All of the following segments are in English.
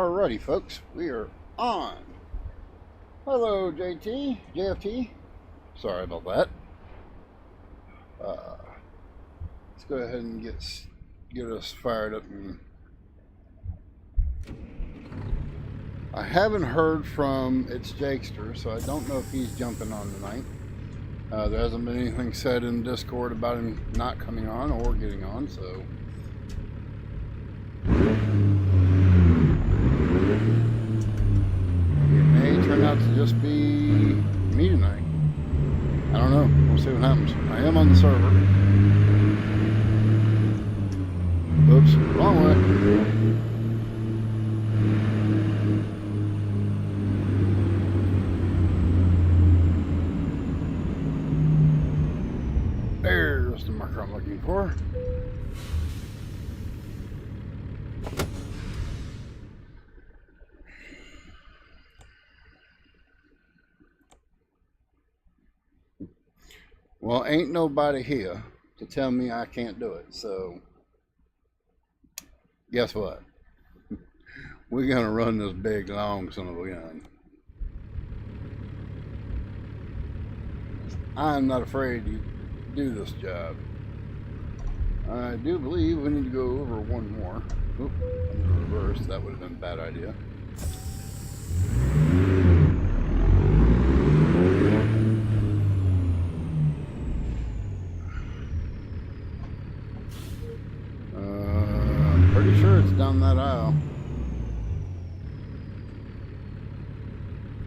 Alrighty, folks, we are on. Hello, JFT. Sorry about that. Let's go ahead and get us fired up. And I haven't heard from Jakester, so I don't know if he's jumping on tonight. There hasn't been anything said in Discord about him not coming on or getting on, so. Turn out to just be me tonight. I don't know. We'll see what happens. I am on the server. Oops, wrong way. There's the marker I'm looking for. Well, ain't nobody here to tell me I can't do it, so guess what? We're gonna run this big, long son of a gun. I'm not afraid to do this job. I do believe we need to go over one more. Oop, in reverse, that would have been a bad idea. Pretty sure it's down that aisle.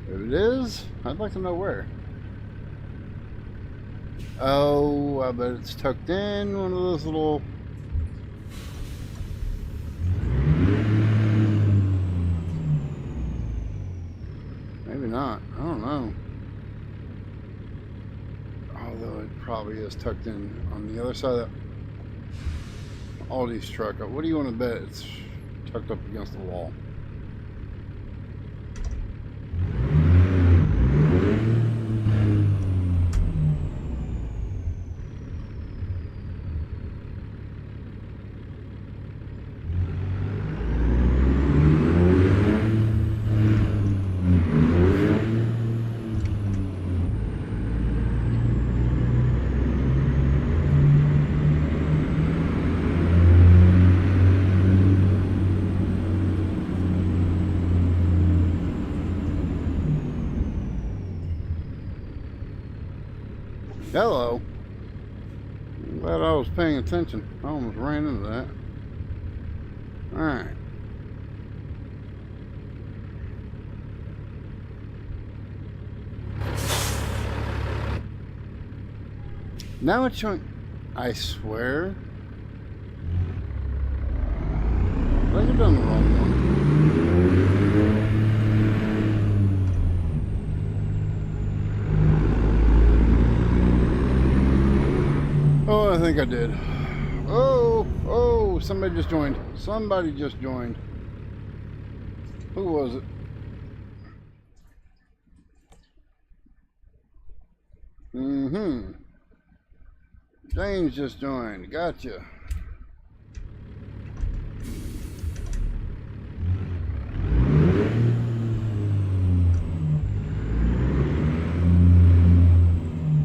If it is, I'd like to know where. Oh, I bet it's tucked in one of those little... Maybe not. I don't know. Although it probably is tucked in on the other side of that Aldi's truck. What do you want to bet it's tucked up against the wall? Hello. I'm glad I was paying attention. I almost ran into that. Alright. Now it's showing. I swear. I think I've done the wrong one. Oh, I think I did. Oh, somebody just joined. Somebody just joined. Who was it? James just joined. Gotcha.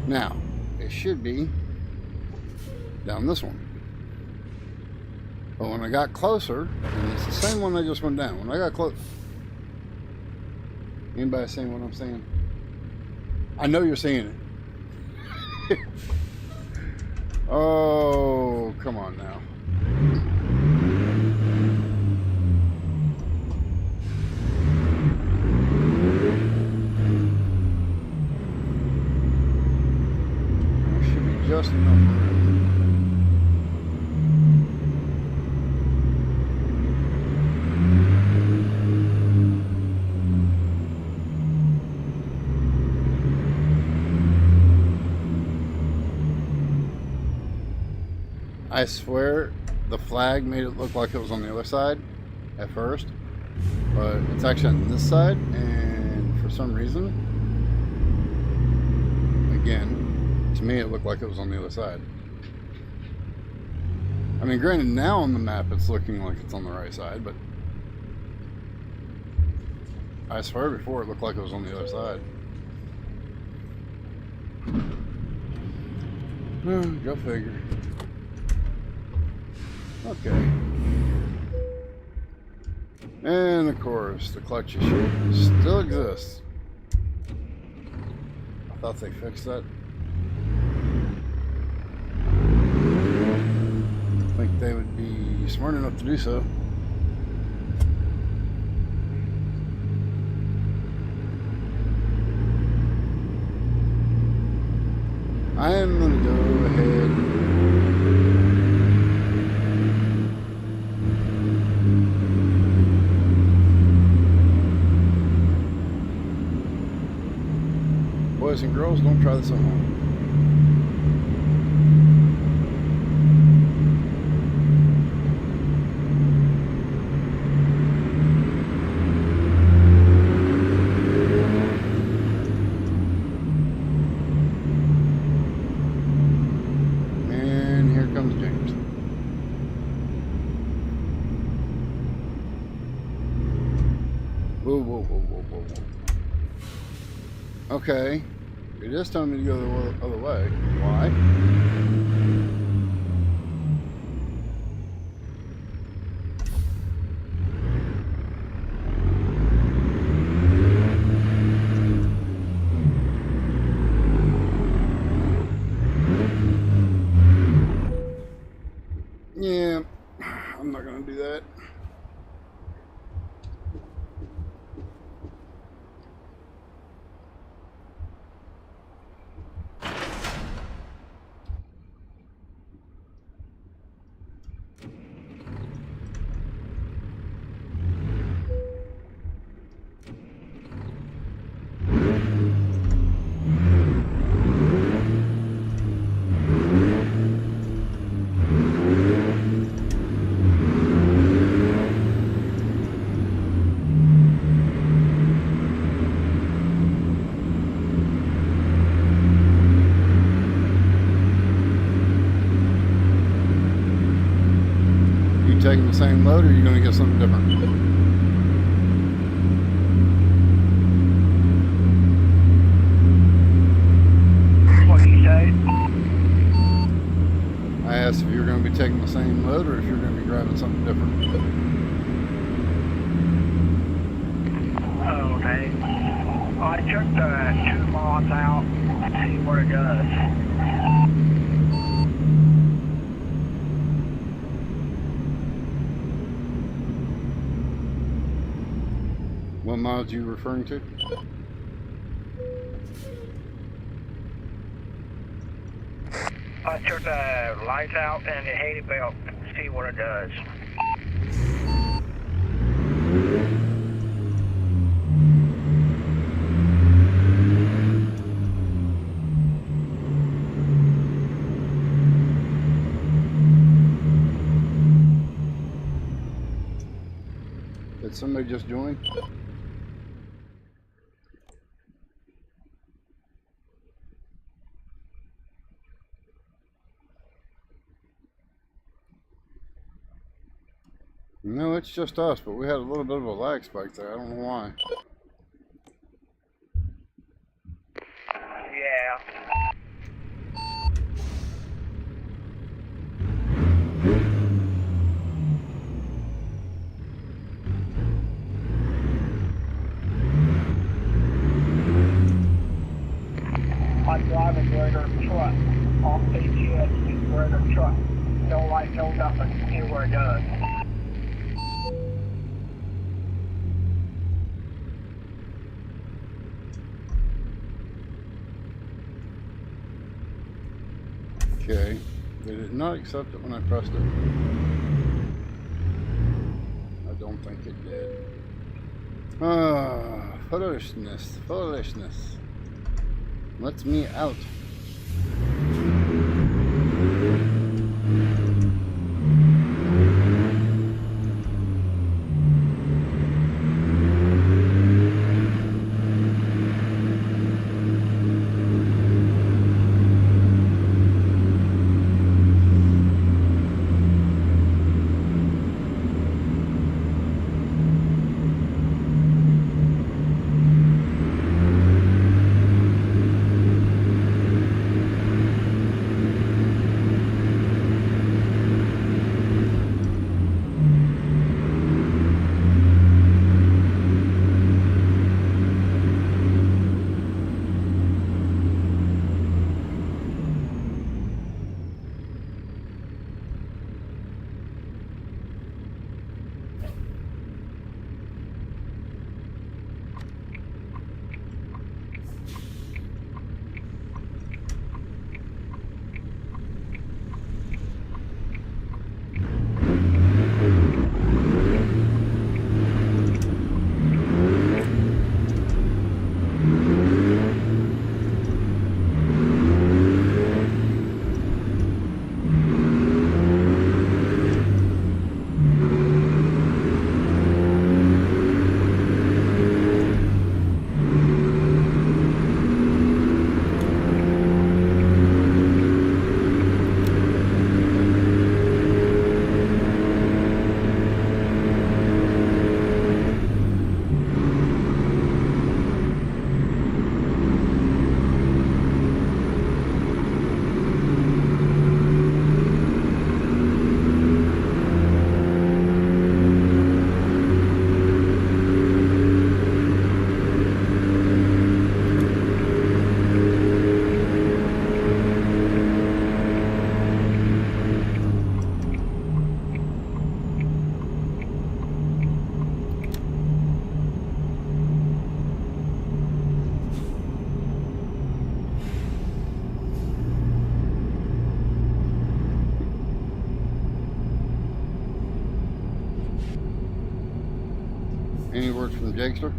Now, it should be down this one. But when I got closer, and it's the same one I just went down. When I got close, anybody seeing what I'm saying? I know you're seeing it. Oh, come on now. There should be just enough room. I swear the flag made it look like it was on the other side at first, but it's actually on this side, and for some reason, again, to me it looked like it was on the other side. I mean, granted, now on the map it's looking like it's on the right side, but I swear before it looked like it was on the other side. Go figure. Okay. And of course, the clutch issue still exists. I thought they fixed that. I think they would be smart enough to do so. I am going to go ahead. Boys and girls, don't try this at home. Okay, it is telling me to go the other way. Why? Yeah, I'm not going to do that. Taking the same load, or are you going to get something different? What do you say? I asked if you were going to be taking the same load, or if you're going to be grabbing something different. Oh, okay. I took the 2 mods out to see what it does. What mods are you referring to? I took the lights out and the hay belt to see what it does. Did somebody just join? No, it's just us, but we had a little bit of a lag spike there. I don't know why. Yeah. I'm driving regular truck off AGS, regular truck. No light, no nothing. See where it does. Okay. They did not accept it when I pressed it. I don't think it did. Ah, foolishness, foolishness. Let me out. Any words from Jakester?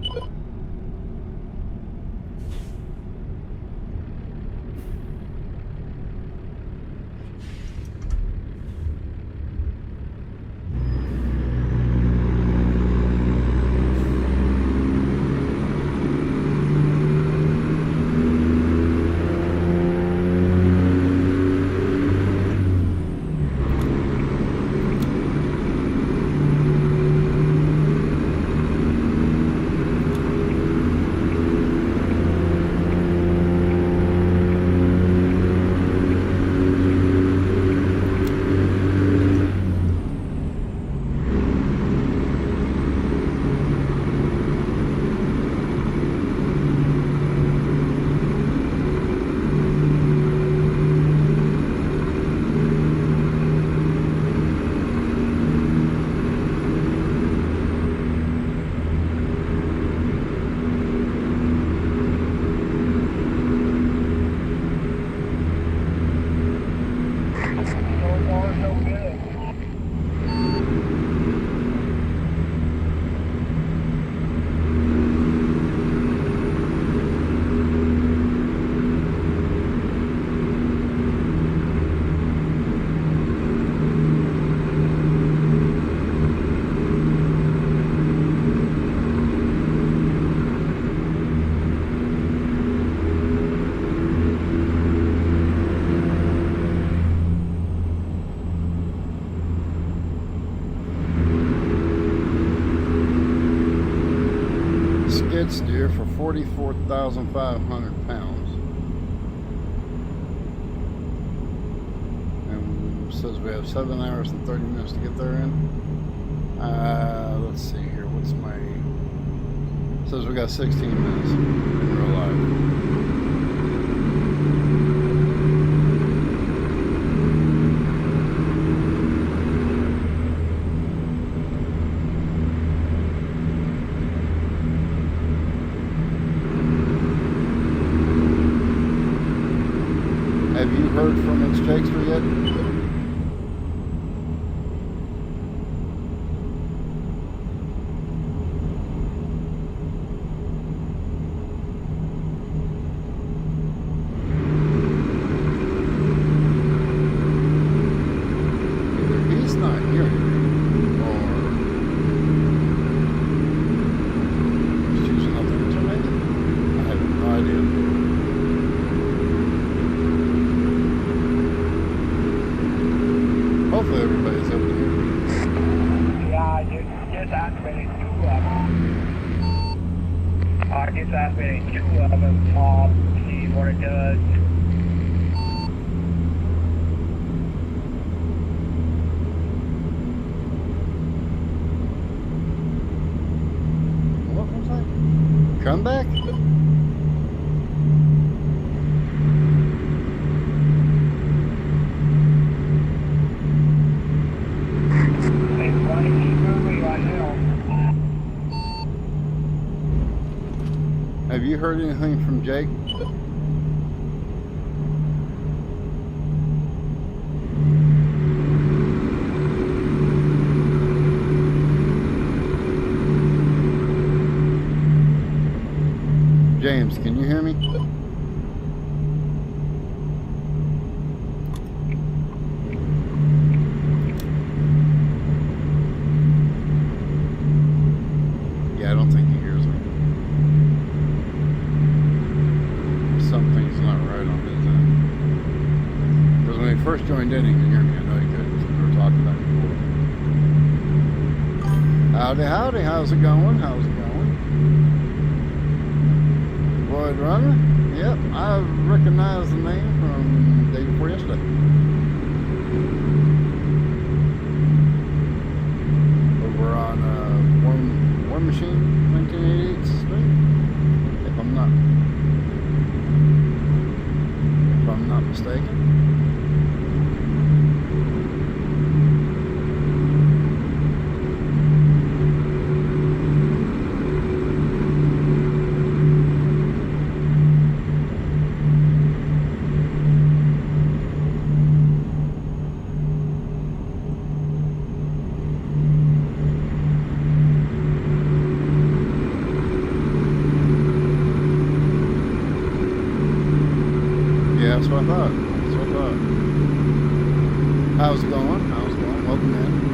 Skid steer for 44,500 pounds. And it says we have 7 hours and 30 minutes to get there in. Let's see here. What's my... It says we got 16 minutes in real life. Have you heard from its Jakester yet? Either he's not hearing me, or he's choosing not to answer maybe? I have no idea. Hopefully everybody's able to hear me. Yeah, I just activated 2 of them. I just activated 2 of them. See what it does. What was that? Come back? Have you heard anything from Jake? James, can you hear me? Yeah, I don't think he hears me. Something's not right on his end. Because when he first joined in, he could hear me. I know he couldn't. We were talking back and forth. Howdy, howdy. How's it going? How's it going? Royd Runner? Yep, I recognize the name from the day before yesterday. Over on War Machine, 1988 Street. If I'm not mistaken. what I thought. That's what I thought. How's it going? How's it going? Welcome in.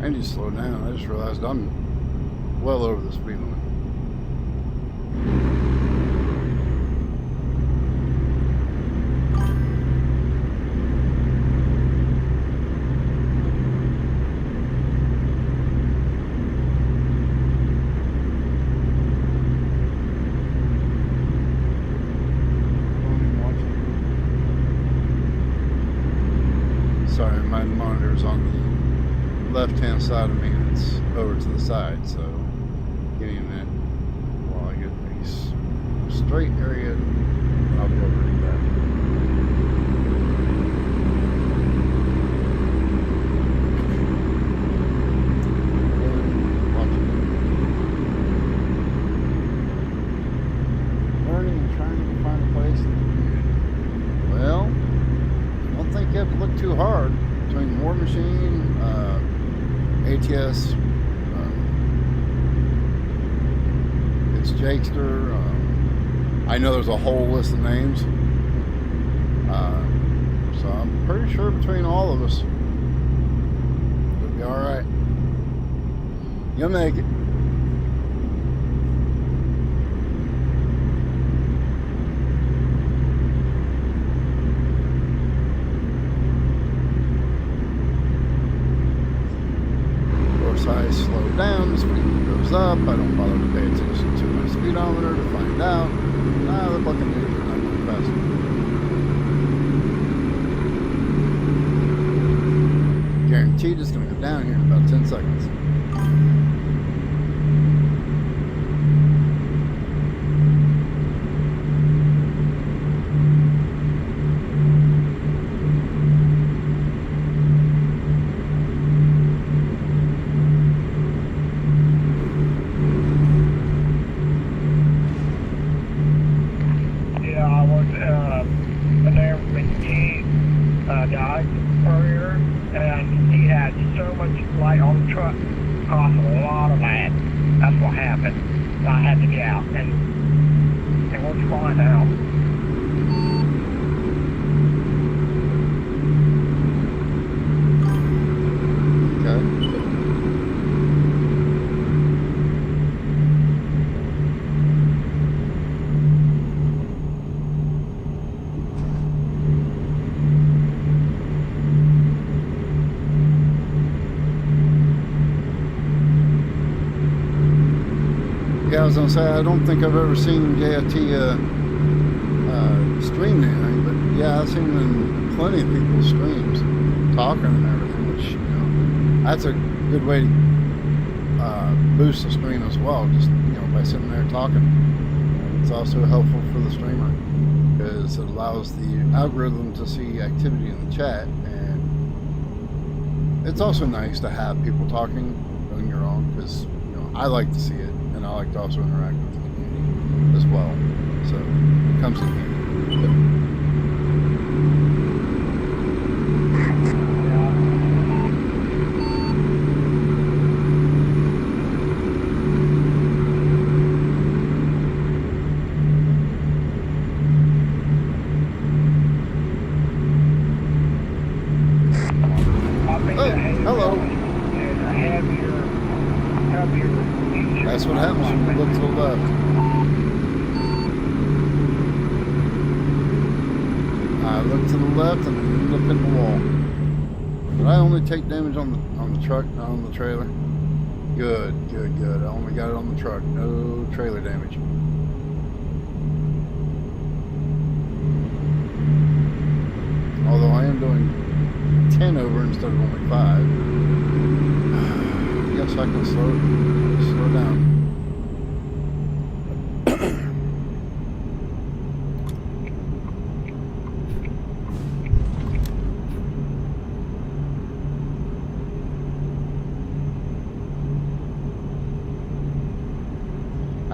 I need to slow down. I just realized I'm well over the speed limit. Sorry, my monitor's on the left-hand side of me and it's over to the side, so give me a minute while I get a straight area and I'll be able to read that. Learning and trying to find a place in the community. Well, I don't think you have to look too hard between War Machine, ATS, it's Jakester. I know there's a whole list of names, so I'm pretty sure between all of us, it'll be all right. You'll make it. I slow down, the speed goes up. I don't bother to pay attention to my speedometer to find out. I look like an idiot when I'm going faster. Guaranteed it's going to go down here in about 10 seconds. Guy earlier, and he had so much light on the truck, cost a lot of that. That's what happened. I had to get out, and it works fine now. Okay. Yeah, I was gonna say I don't think I've ever seen JFT stream anything, but yeah, I've seen him in plenty of people's streams talking and everything, which that's a good way to boost the stream as well. Just by sitting there talking. And it's also helpful for the streamer because it allows the algorithm to see activity in the chat, and it's also nice to have people talking when you're on because I like to see it. And I like to also interact with the community as well. So it comes in handy. Oh, hello. That's what happens when you look to the left. I look to the left and look at the wall. Did I only take damage on the truck, not on the trailer? Good, good, good. I only got it on the truck. No trailer damage. Although I am doing 10 over instead of only 5. Yes, I can slow down.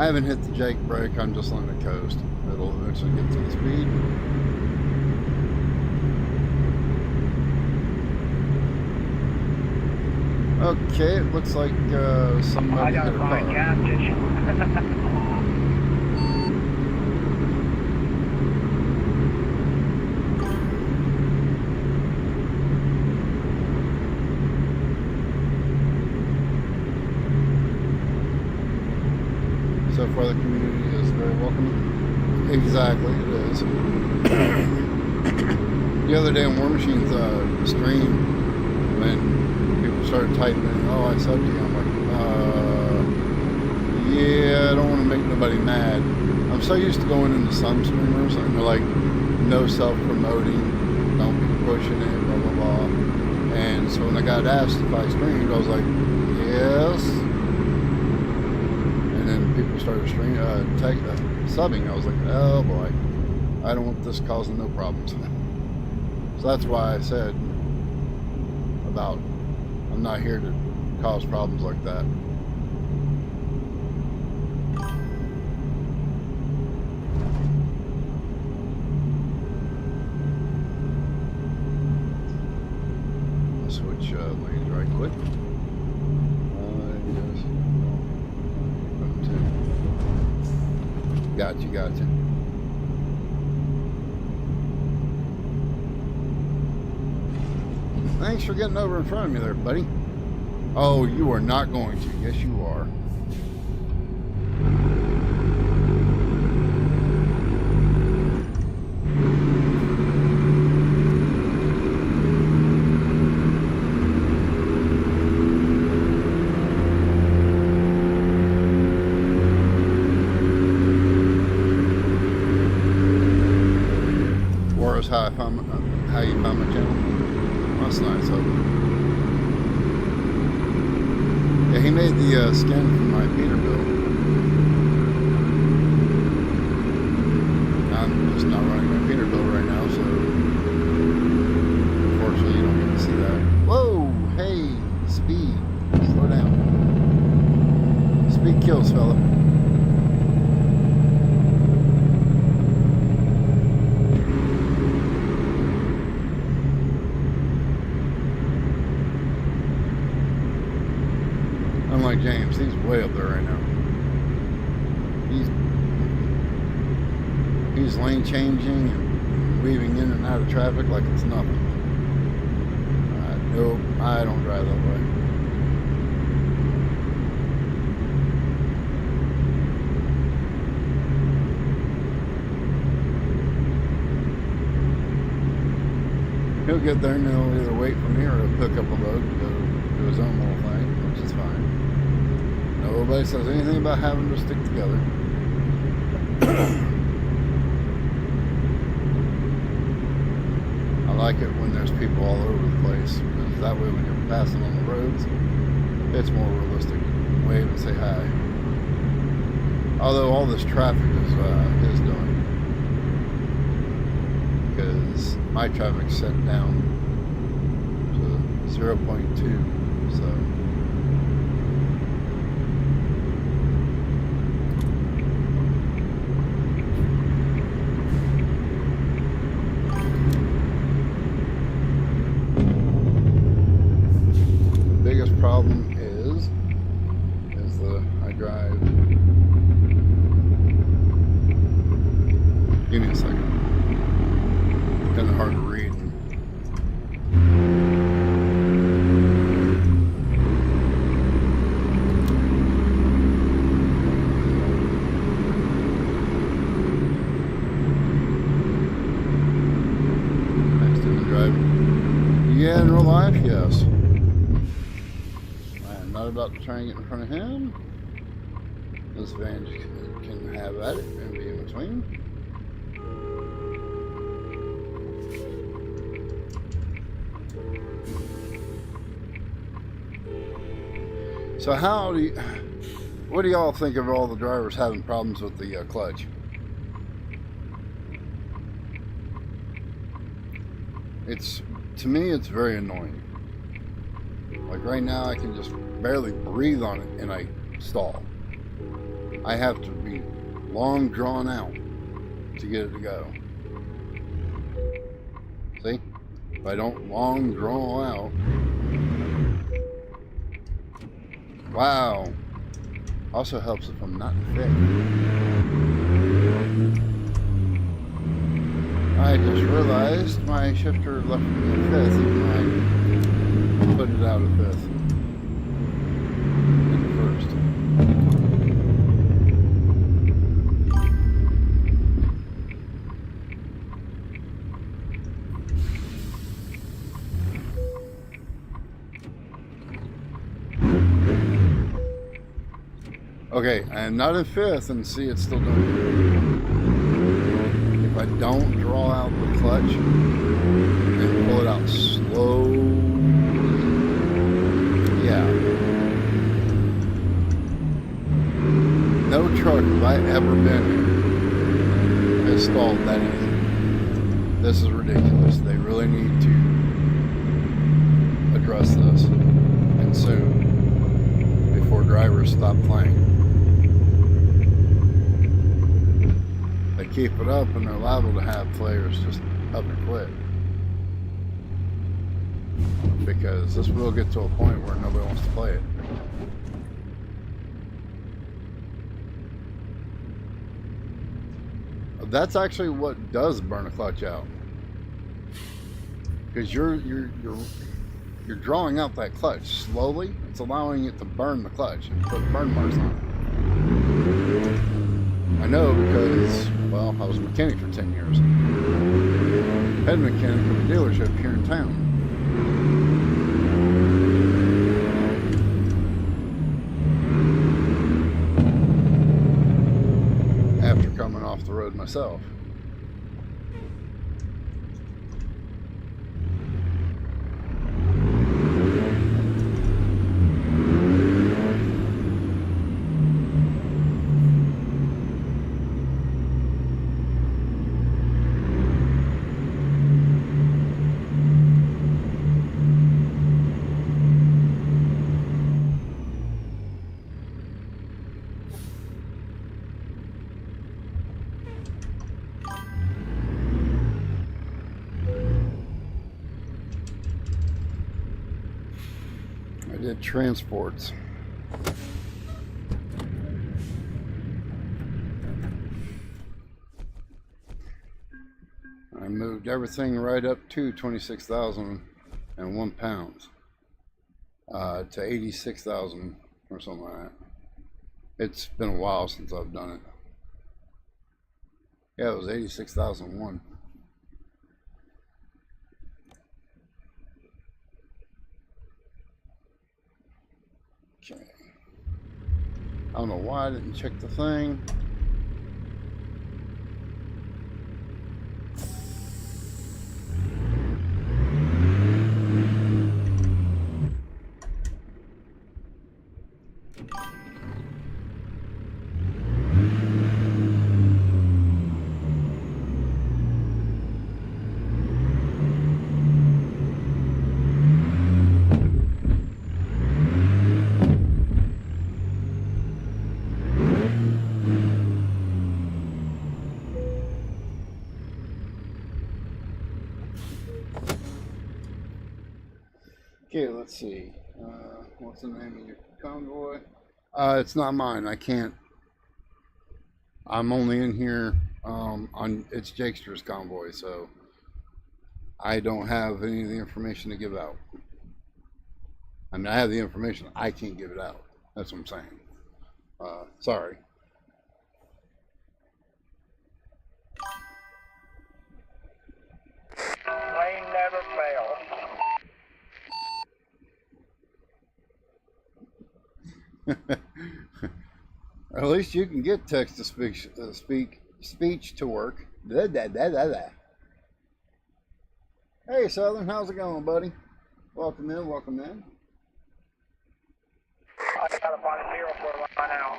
I haven't hit the Jake brake, I'm just letting it coast. It'll eventually get to the speed. Okay, it looks like somebody I hit gotta a find car. gas station. So far, the community is very welcoming. Exactly, it is. The other day on War Machine's stream, when people started typing in, "Oh, I subbed you," I'm like, yeah, I don't want to make nobody mad. I'm so used to going into some streamers and they're like, no self-promoting, don't be pushing it, blah blah blah. And so when I got asked if I streamed, I was like, yes. And then people started subbing. I was like, oh boy, I don't want this causing no problems. So that's why I said about I'm not here to cause problems like that. I'll switch lanes right quick. Yes. Gotcha. Thanks for getting over in front of me there, buddy. Oh, you are not going to. Yes, you are. War is how you found my channel. That's nice of him. Yeah, he made the skin for my Peterbilt. I'm just not running my Peterbilt right now, so unfortunately you don't get to see that. Whoa! Hey! Speed! Slow down. Speed kills, fella. Unlike James, he's way up there right now. He's lane changing and weaving in and out of traffic like it's nothing. Nope, I don't drive that way. He'll get there and he'll either wait for me or he'll pick up a load and go do his own little thing, which is fine. Nobody says anything about having to stick together. I like it when there's people all over the place, because that way when you're passing on the roads, it's more realistic. Wave and say hi. Although all this traffic is doing, because my traffic's set down to 0.2, so. Biggest problem is I drive. Give me a second. Kind of hard to read. Next to the driving. Yeah, in real life, yes. Not about to try and get in front of him. This van can have at it and be in between. So what do y'all think of all the drivers having problems with the clutch? To me, it's very annoying. Like right now, I can just barely breathe on it and I stall. I have to be long drawn out to get it to go. See? If I don't long draw out. Wow. Also helps if I'm not in fifth. I just realized my shifter left me in fifth, even though I put it out of fifth. In the first. Okay, I am not in fifth, and see it's still doing it. If I don't draw out the clutch and pull it out slow, yeah. No truck have I ever been in has stalled that easy. This is ridiculous. They really need to address this, and soon, before drivers stop playing. They keep it up and they're liable to have players just up and quit. Because this will get to a point where nobody wants to play it. That's actually what does burn a clutch out. Because you're drawing out that clutch slowly. It's allowing it to burn the clutch and put burn marks on it. I know because, well, I was a mechanic for 10 years. Head mechanic of a dealership here in town. After coming off the road myself. I did transports. I moved everything right up to 26,001 pounds to 86,000 or something like that. It's been a while since I've done it. Yeah, it was 86,001. Okay. I don't know why I didn't check the thing. Okay, let's see. What's the name of your convoy? It's not mine. I can't. I'm only in here on it's Jakester's convoy, so I don't have any of the information to give out. I mean, I have the information. I can't give it out. That's what I'm saying. Sorry. Rain never fails. At least you can get text to speech to work. Da, da, da, da, da. Hey, Southern, how's it going, buddy? Welcome in, welcome in. I gotta find a deal for it right now.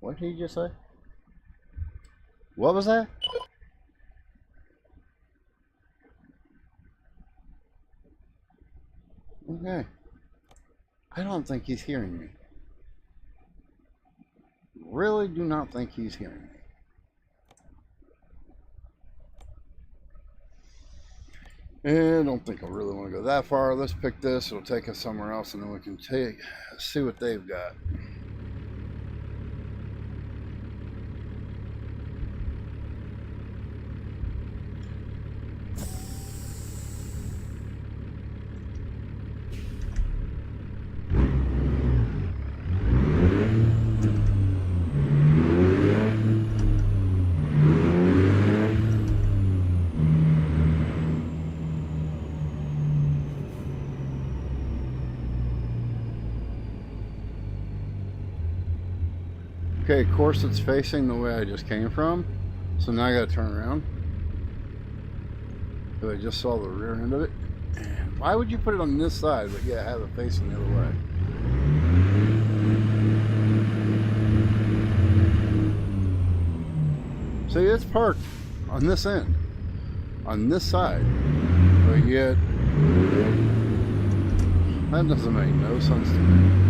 What did he just say? What was that? Okay. I don't think he's hearing me. really do not think he's hearing me. And I don't think I really want to go that far. Let's pick this. It'll take us somewhere else, and then we can see what they've got. Okay, of course it's facing the way I just came from, so now I gotta turn around. So I just saw the rear end of it. Why would you put it on this side, but yeah, have it facing the other way? See, it's parked on this end, on this side, but yet that doesn't make no sense to me.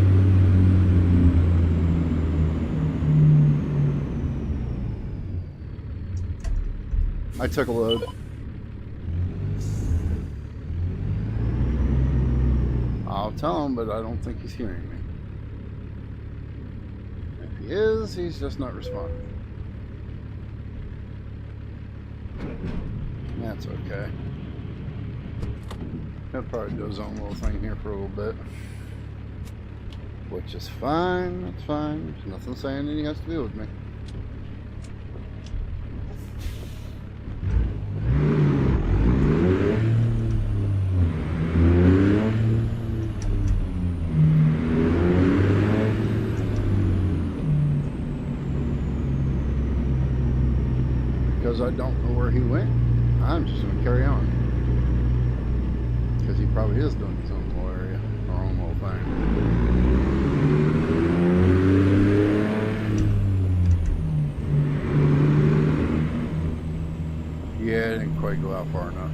I took a load. I'll tell him, but I don't think he's hearing me. If he is, he's just not responding. That's okay. He'll probably do his own little thing here for a little bit. Which is fine, that's fine. There's nothing saying that he has to deal with me. Because I don't know where he went, I'm just going to carry on. Because he probably is doing his own little area, or own little thing. Yeah, it didn't quite go out far enough.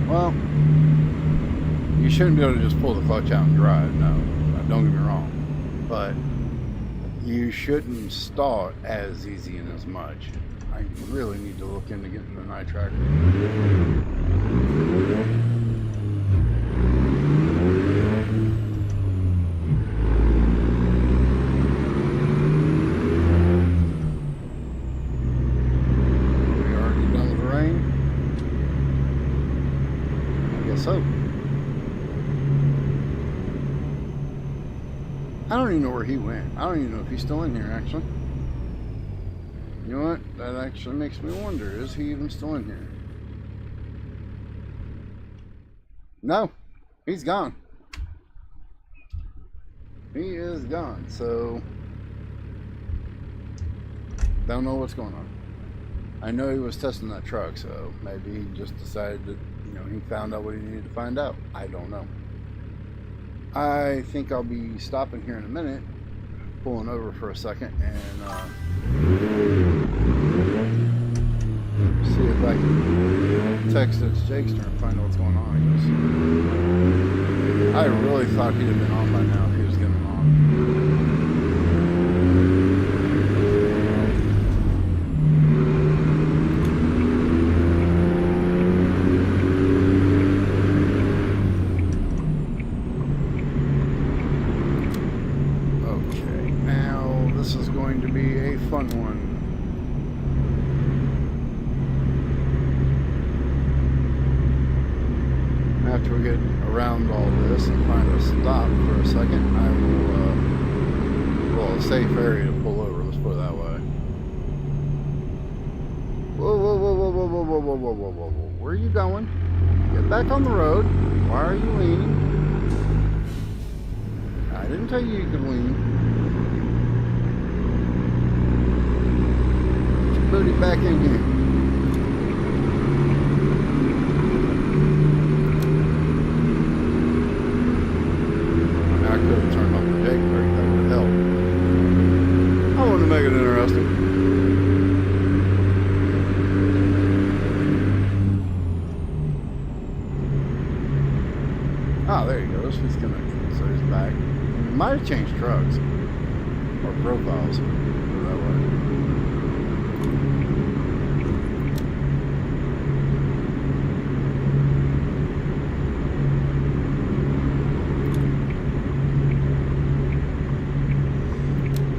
Well, you shouldn't be able to just pull the clutch out and drive, no, don't get me wrong, but you shouldn't stall it as easy and as much. I really need to look into getting the night tracker. So, I don't even know where he went. I don't even know if he's still in here, actually. You know what? That actually makes me wonder, is he even still in here? No, he's gone. He is gone, so don't know what's going on. I know he was testing that truck, so maybe he just decided that, you know, he found out what he needed to find out. I don't know. I think I'll be stopping here in a minute, pulling over for a second, and see if I can text this Jakester and find out what's going on. I really thought he'd have been on by now if he was getting on. Fun one. After we get around all this and find a stop for a second, I will, well, a safe area to pull over, let's put it that way. Whoa, whoa, whoa, whoa, whoa, whoa, whoa, whoa, whoa, whoa, whoa, whoa. Where are you going? Get back on the road. Why are you leaning? I didn't tell you could lean. Booty back in here. She's gonna, so he's back. We might have changed trucks or profiles. Put it that way.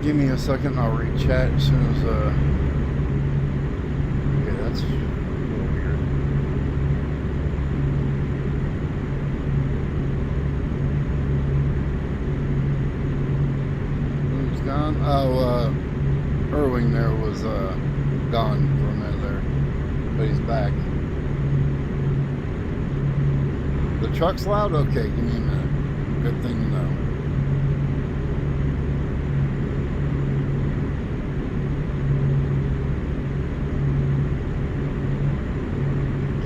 Give me a second, I'll read chat as soon as, okay, that's a little weird. Who's gone? Oh, Irving there was, gone for a minute there, but he's back. The truck's loud? Okay, give me a minute. Good thing to know.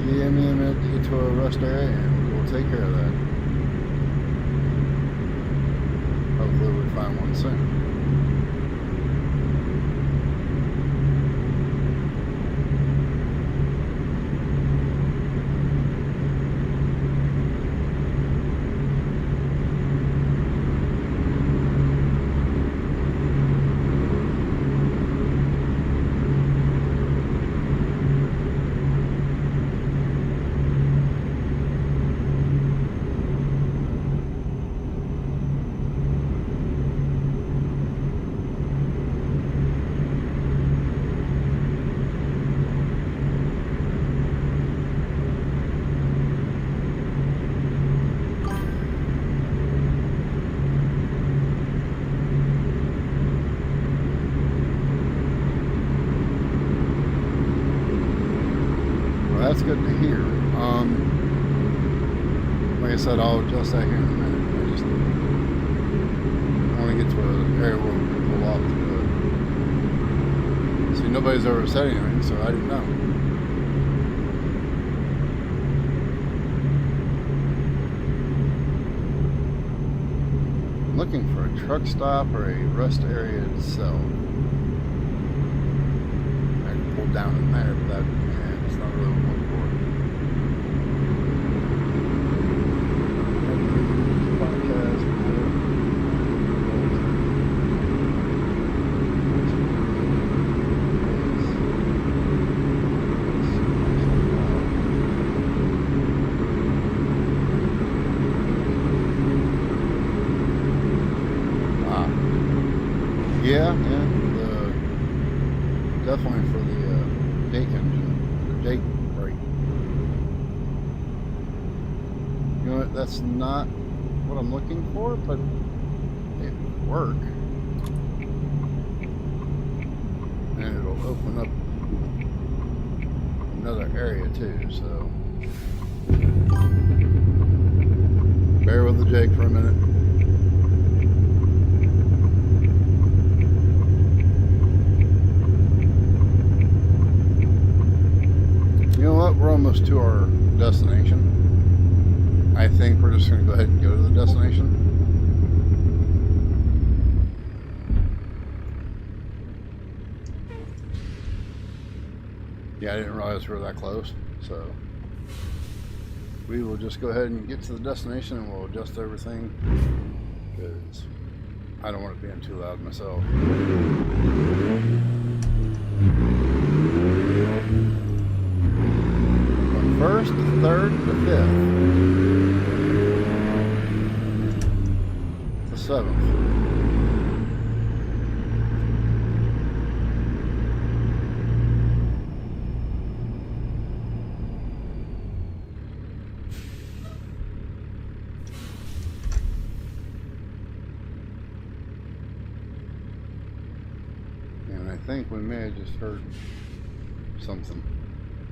Give me a minute to get to a rest area and we'll take care of that. Hopefully we'll find one soon. That's good to hear. Like I said, I'll adjust that here in a minute. I want to get to an area where we can pull off to do it. See, nobody's ever said anything, so I didn't know. I'm looking for a truck stop or a rest area itself. I can pull down in there, but that, yeah, it's not really what I'm looking for. Yeah, definitely for the Jake engine, the Jake brake. You know what? That's not what I'm looking for, but it would work, and it'll open up another area too. So bear with the Jake for a minute. You know what? We're almost to our destination. I think we're just going to go ahead and go to the destination. Yeah, I didn't realize we were that close. So we will just go ahead and get to the destination and we'll adjust everything because I don't want it being too loud myself. First, the third, the fifth, the seventh. And I think we may have just heard something,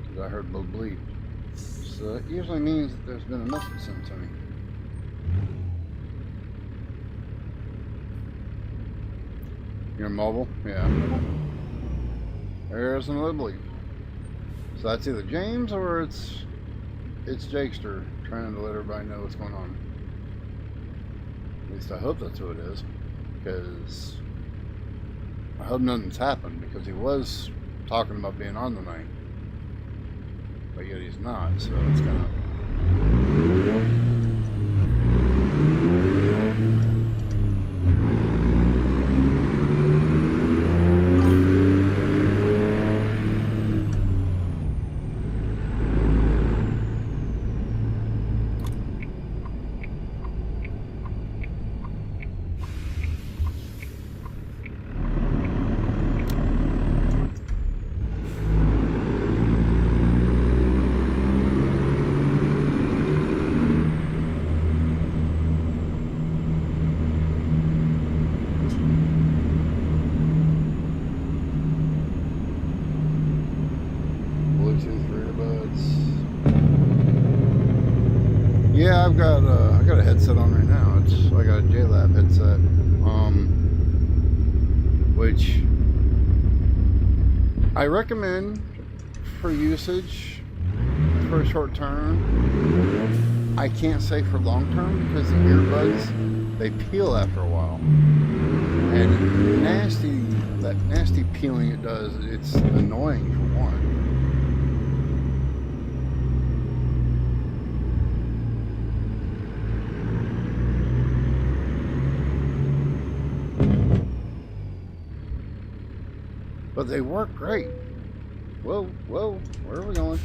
because I heard a little bleed. So it usually means that there's been a message sent to me. You're mobile? Yeah. There's another bleep. So that's either James or it's Jakester trying to let everybody know what's going on. At least I hope that's who it is, because I hope nothing's happened, because he was talking about being on the night. But yet he's not, so it's kind of... Yeah, I got a headset on right now. I got a JLab headset, which I recommend for usage for a short term. I can't say for long term because the earbuds, they peel after a while, and that nasty peeling it does, it's annoying for one. But they work great. Whoa, where are we going?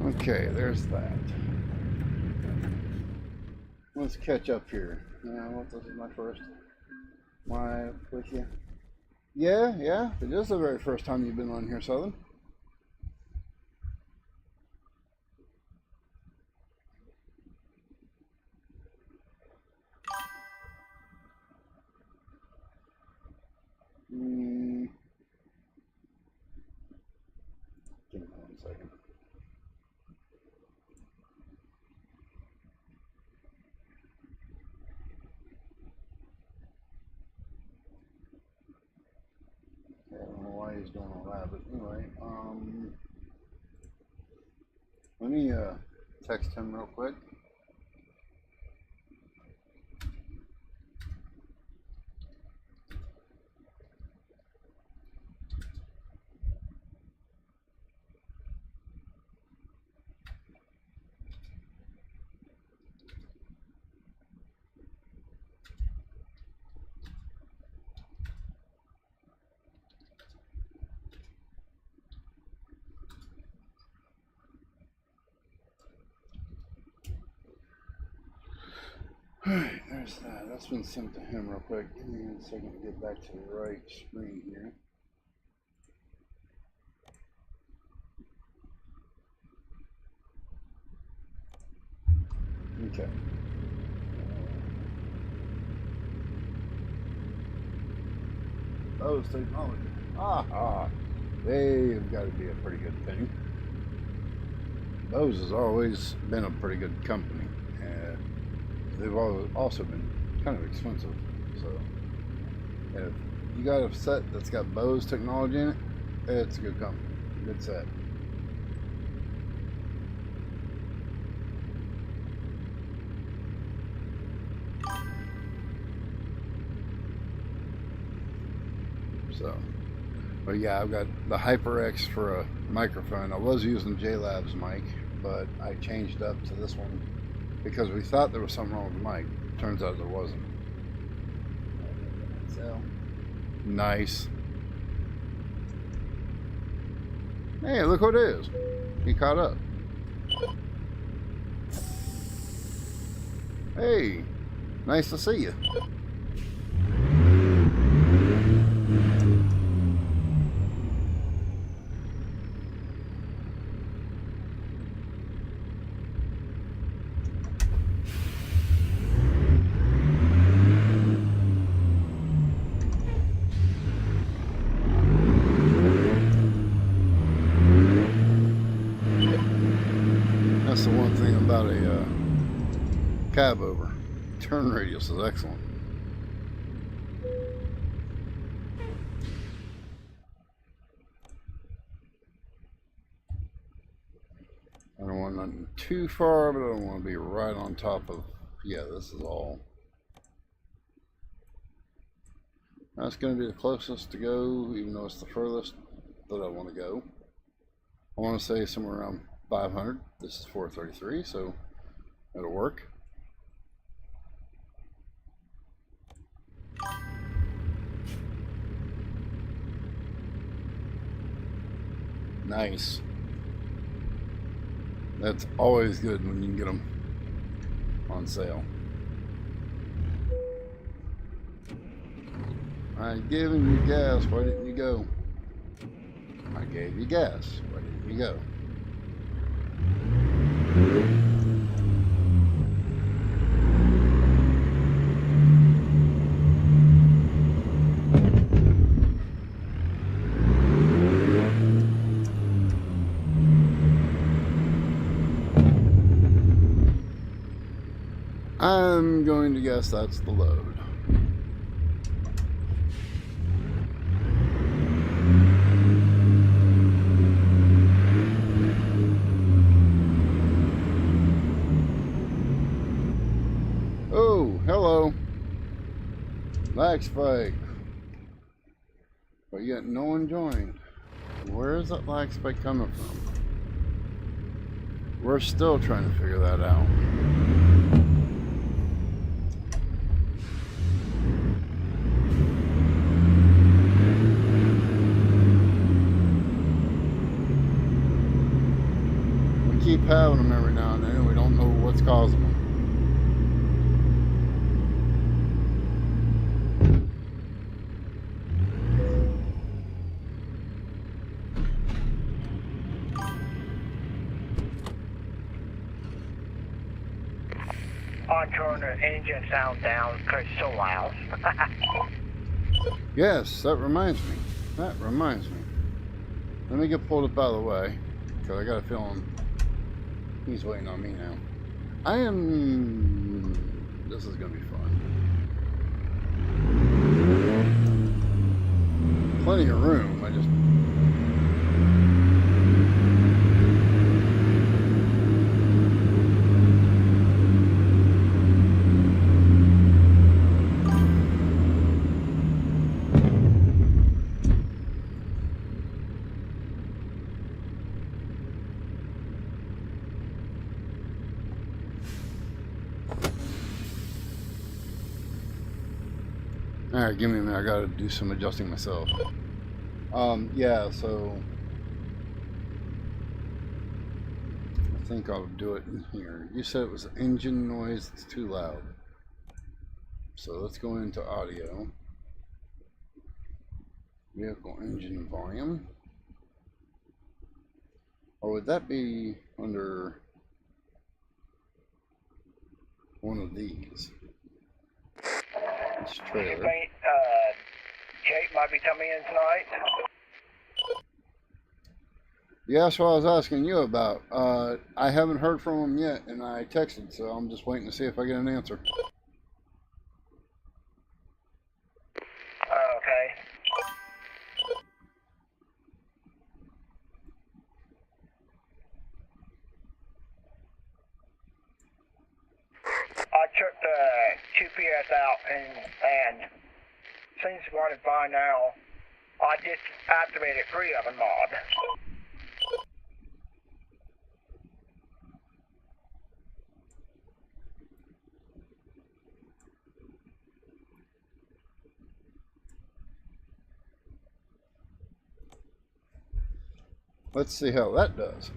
Okay, there's that. Let's catch up here. This is my first with you. Yeah. It is the very first time you've been on here, Southern. Give me 1 second. I don't know why he's doing all that, but anyway, let me text him real quick. Alright, there's that. That's been sent to him real quick. Give me 1 second to get back to the right screen here. Okay. Bose Technology. They've got to be a pretty good thing. Bose has always been a pretty good company. They've also been kind of expensive. So if you got a set that's got Bose technology in it, it's a good company. Good set. So, but yeah, I've got the HyperX for a microphone. I was using JLab's mic, but I changed up to this one because we thought there was something wrong with the mic. Turns out there wasn't. So, nice. Hey, look what it is. He caught up. Hey, nice to see you. That's the one thing about a cab over. Turn radius is excellent. I don't want nothing too far, but I don't want to be right on top of, yeah, this is all. That's going to be the closest to go, even though it's the furthest that I want to go. I want to say somewhere around 500. This is 433, so it'll work. Nice. That's always good when you can get them on sale. I gave you gas, why didn't you go? I gave you gas, why didn't you go? I'm going to guess that's the load. Oh, hello. Lag spike. But yet no one joined. Where is that lag spike coming from? We're still trying to figure that out. We keep having them every now and then, and we don't know what's causing them. I turned the engine sound down because it's so loud. Yes, that reminds me. Let me get pulled up out of the way, because I got a feeling he's waiting on me now. This is going to be fun. Plenty of room, I just... Alright, give me a minute. I gotta do some adjusting myself. Yeah, so... I think I'll do it in here. You said it was engine noise that's too loud. So let's go into audio. Vehicle engine volume. Or would that be under one of these? This trailer. Jake might be coming in tonight. Yeah, that's what I was asking you about. I haven't heard from him yet, and I texted, so I'm just waiting to see if I get an answer. Okay. I took the QPS out and things running fine now. I just activated 3 of them mod. Let's see how that does.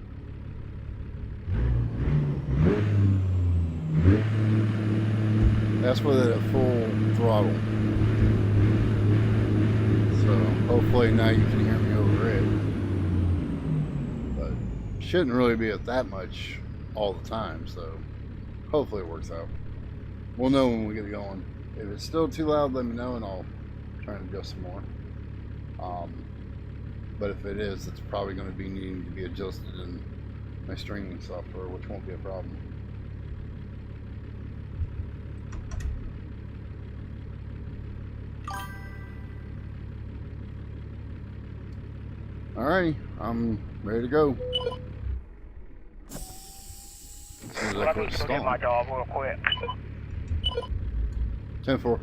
That's with it at full throttle. So hopefully now you can hear me over it. But shouldn't really be at that much all the time, so hopefully it works out. We'll know when we get it going. If it's still too loud, let me know and I'll try and adjust some more. But if it is, it's probably going to be needing to be adjusted in my streaming software, which won't be a problem. Alrighty, I'm ready to go. As soon as I Let me quit go get my stalling. dog real quick. 10-4.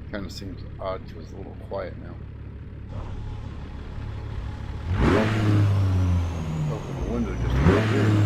Kind of seems odd because it's a little quiet now. Open the window just a little bit.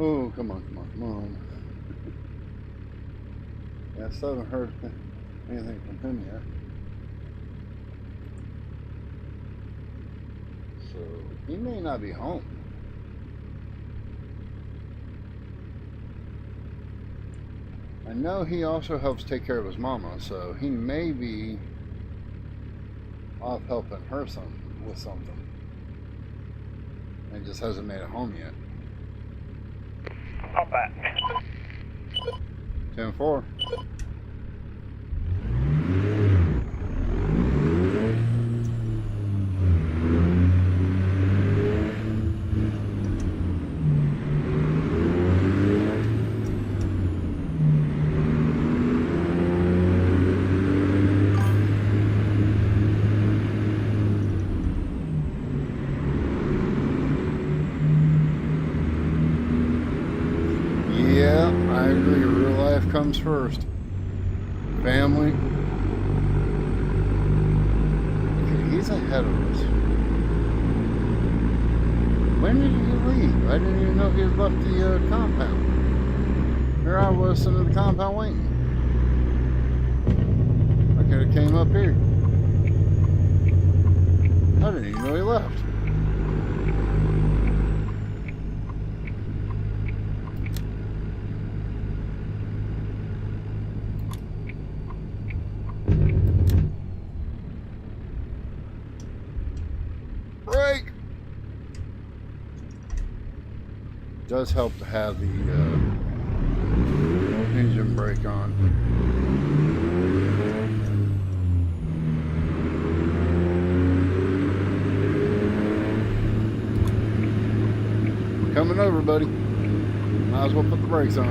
Oh, come on, come on, come on. Yeah, I still haven't heard anything from him yet. So, he may not be home. I know he also helps take care of his mama, so he may be off helping her with something. He just hasn't made it home yet. I'm back. 10-4. Yeah, I agree. Real life comes first. Family. Okay, he's ahead of us. When did he leave? I didn't even know he had left the compound. Here I was sitting in the compound waiting. I could have came up here. I didn't even know he left. Brake! Does help to have the engine brake on. Coming over, buddy. Might as well put the brakes on.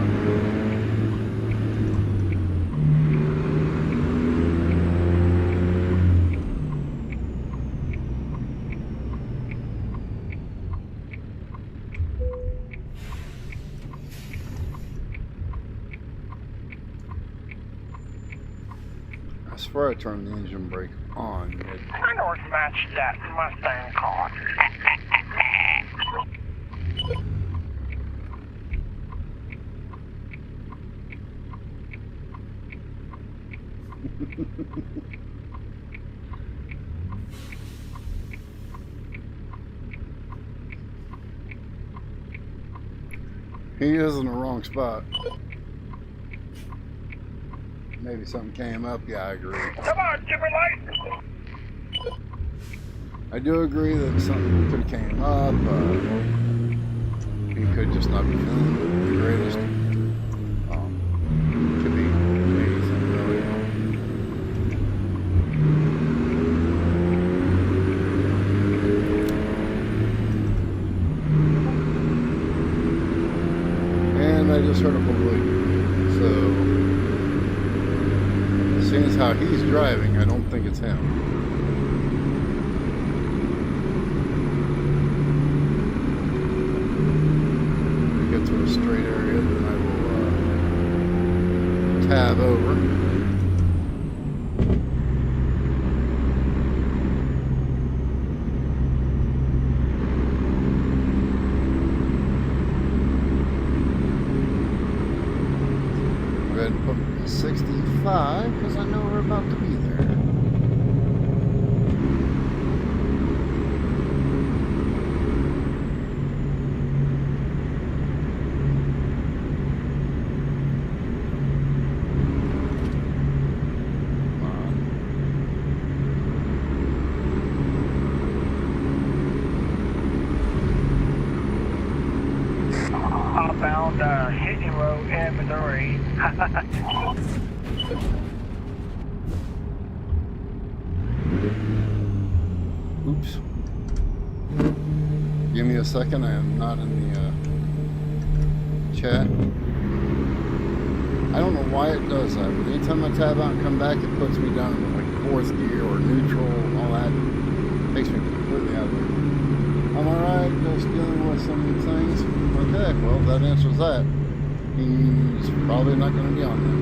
I swear I turned the engine brake on. I know it's matched that Mustang car. He is in the wrong spot. Maybe something came up. Yeah, I agree. Come on, Jimmy Light! I do agree that something could have came up. He could just not be feeling the greatest. Could be anything, really. And I just heard a balloon. So, seeing as how he's driving, I don't think it's him. To a straight area, then I will tab over. Go ahead and put 65 because I know we're about to be there. Found Hidden Road in Missouri. Oops. Give me a second. I am not in the chat. I don't know why it does that, but anytime I tab out and come back, it puts me down in like fourth gear or neutral and all that. It takes me completely out of it. I'm alright, just dealing with some things. Okay, well, that answers that. He's probably not going to be on there.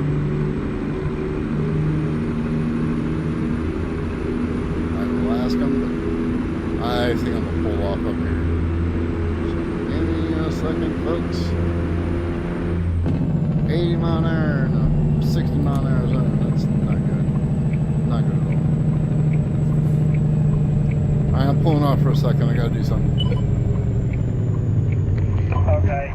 I will ask him, but I think I'm going to pull off up here. So give me a second, folks. 80 mile an hour and a 60 mile an hour zone. That's not good. Not good at all. Alright, I'm pulling off for a second. I got to do something. Okay.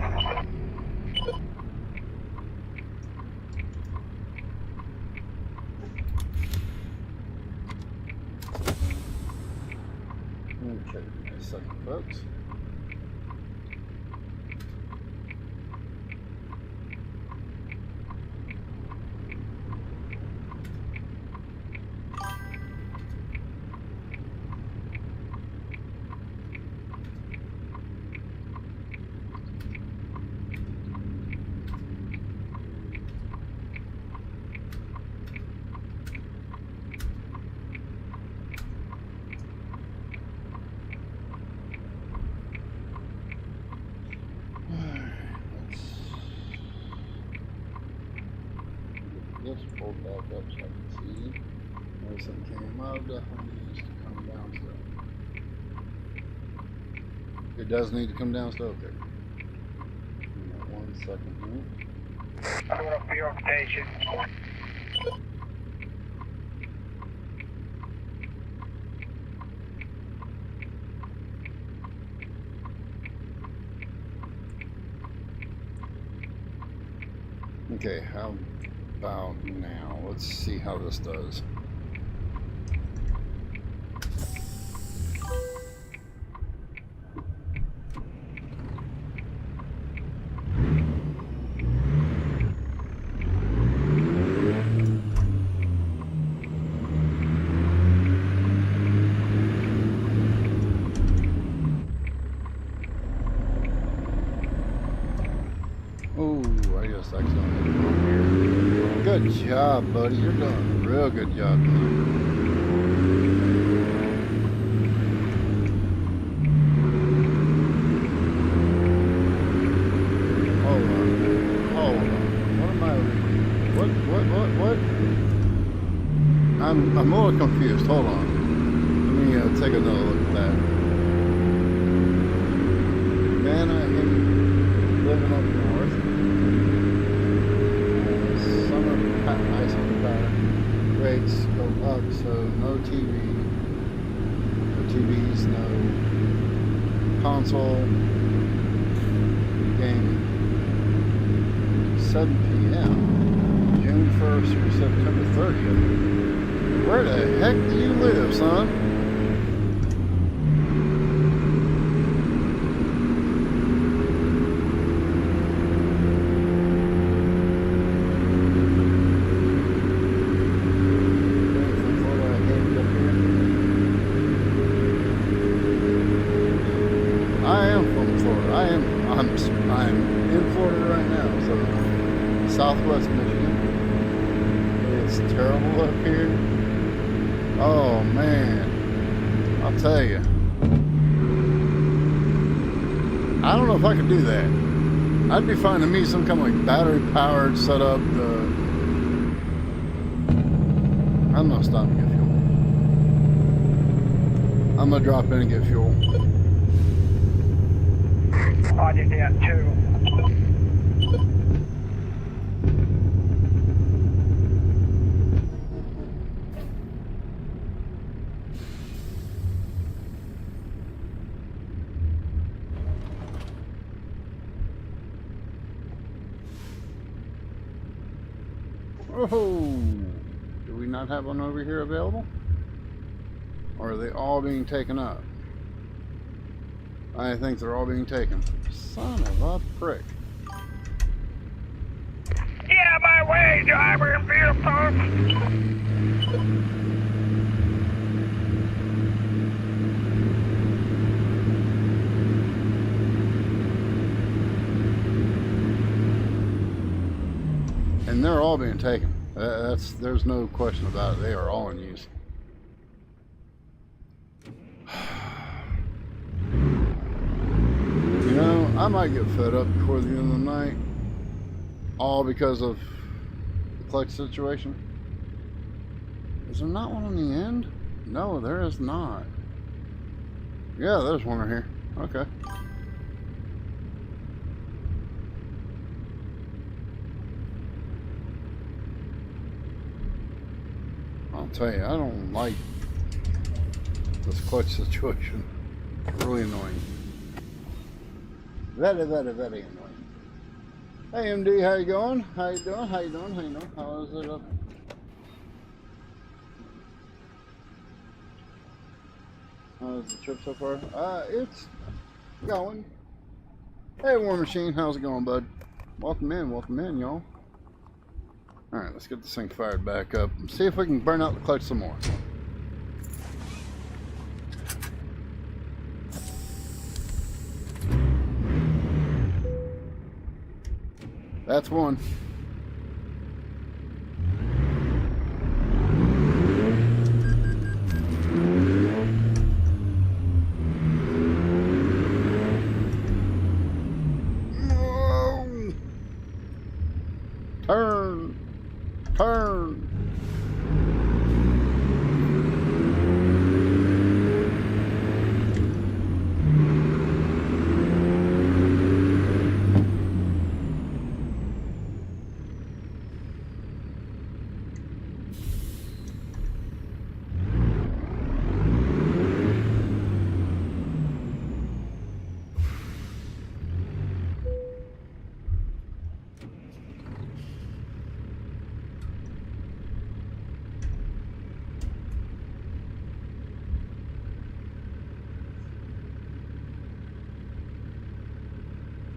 Let's pull back up so I can see. There's some came out. Definitely needs to come down still. It does need to come down still. Okay. Give me 1 second here. I'm going to field station. Okay, how about now? Let's see how this does. Oh, I guess that's not good job, buddy. You're doing a real good job, man. Hold on. Hold on. What am I reading? What? I'm a little confused. Hold on. Let me take another look at that. Man, I am living up north. Summer ice on the tire. Rates go up, so no TV. No TVs, no console. Gaming. 7 p.m. June 1st through September 30th. Where the heck do you live, son? I'm in Florida right now, so Southwest Michigan. It's terrible up here. Oh man, I'll tell you. I don't know if I could do that. I'd be fine to me some kind of like battery powered setup. I'm gonna stop and get fuel. I'm gonna drop in and get fuel. I did that too. Oh, do we not have one over here available? Or are they all being taken up? I think they're all being taken. Son of a prick. Get out of my way, driver and field punk! And they're all being taken. There's no question about it. They are all in use. You know, I might get fed up before the end of the night. All because of the clutch situation. Is there not one on the end? No, there is not. Yeah, there's one right here. Okay. I'll tell you, I don't like this clutch situation. It's really annoying. Very, very, very annoying. Hey MD, how you going? How you doing? How you doing? How you doing? How is it up? How's the trip so far? It's going. Hey War Machine, how's it going, bud? Welcome in, y'all. Alright, let's get this thing fired back up and see if we can burn out the clutch some more. That's one. No. turn.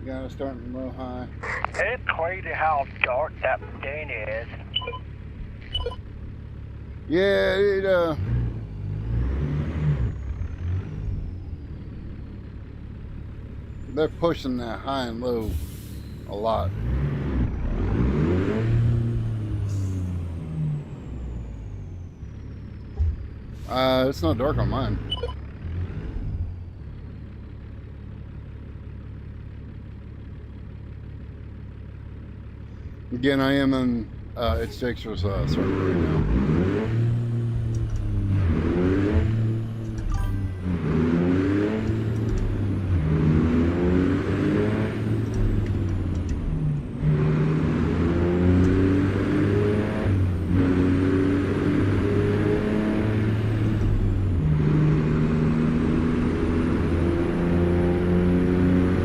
You gotta start in low high. It's crazy how dark that thing is. Yeah, they're pushing that high and low a lot. It's not dark on mine. Again, I am in it's Jakester's server right now.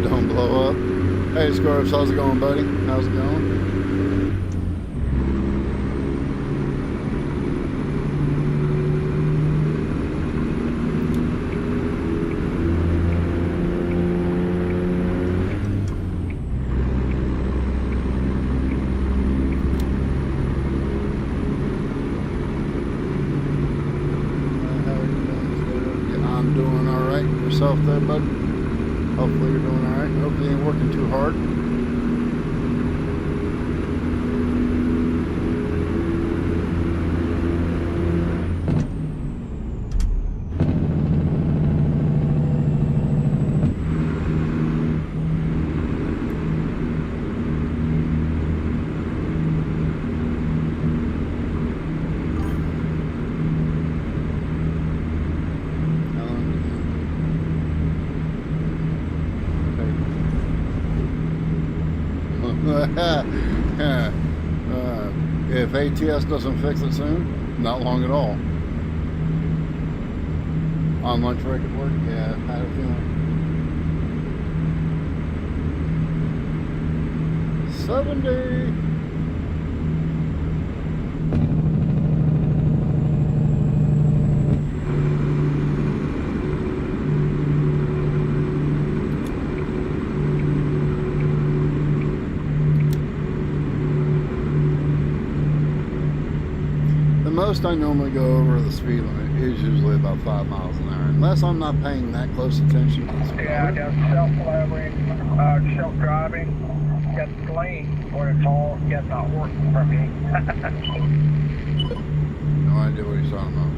Don't blow up. Hey Scarves, how's it going, buddy? How's it going? I'm doing alright. Yourself there, bud? Hopefully you're doing alright. Hopefully you ain't working too hard. If ATS doesn't fix it soon, not long at all. On lunch break at work, yeah, I had a feeling. 70. The most I normally go over the speed limit is usually about 5 miles an hour, unless I'm not paying that close attention to the speed Yeah, I limit. got self-leveling, self-driving, gets lane when it's all gets not working for me. No idea what he's talking about.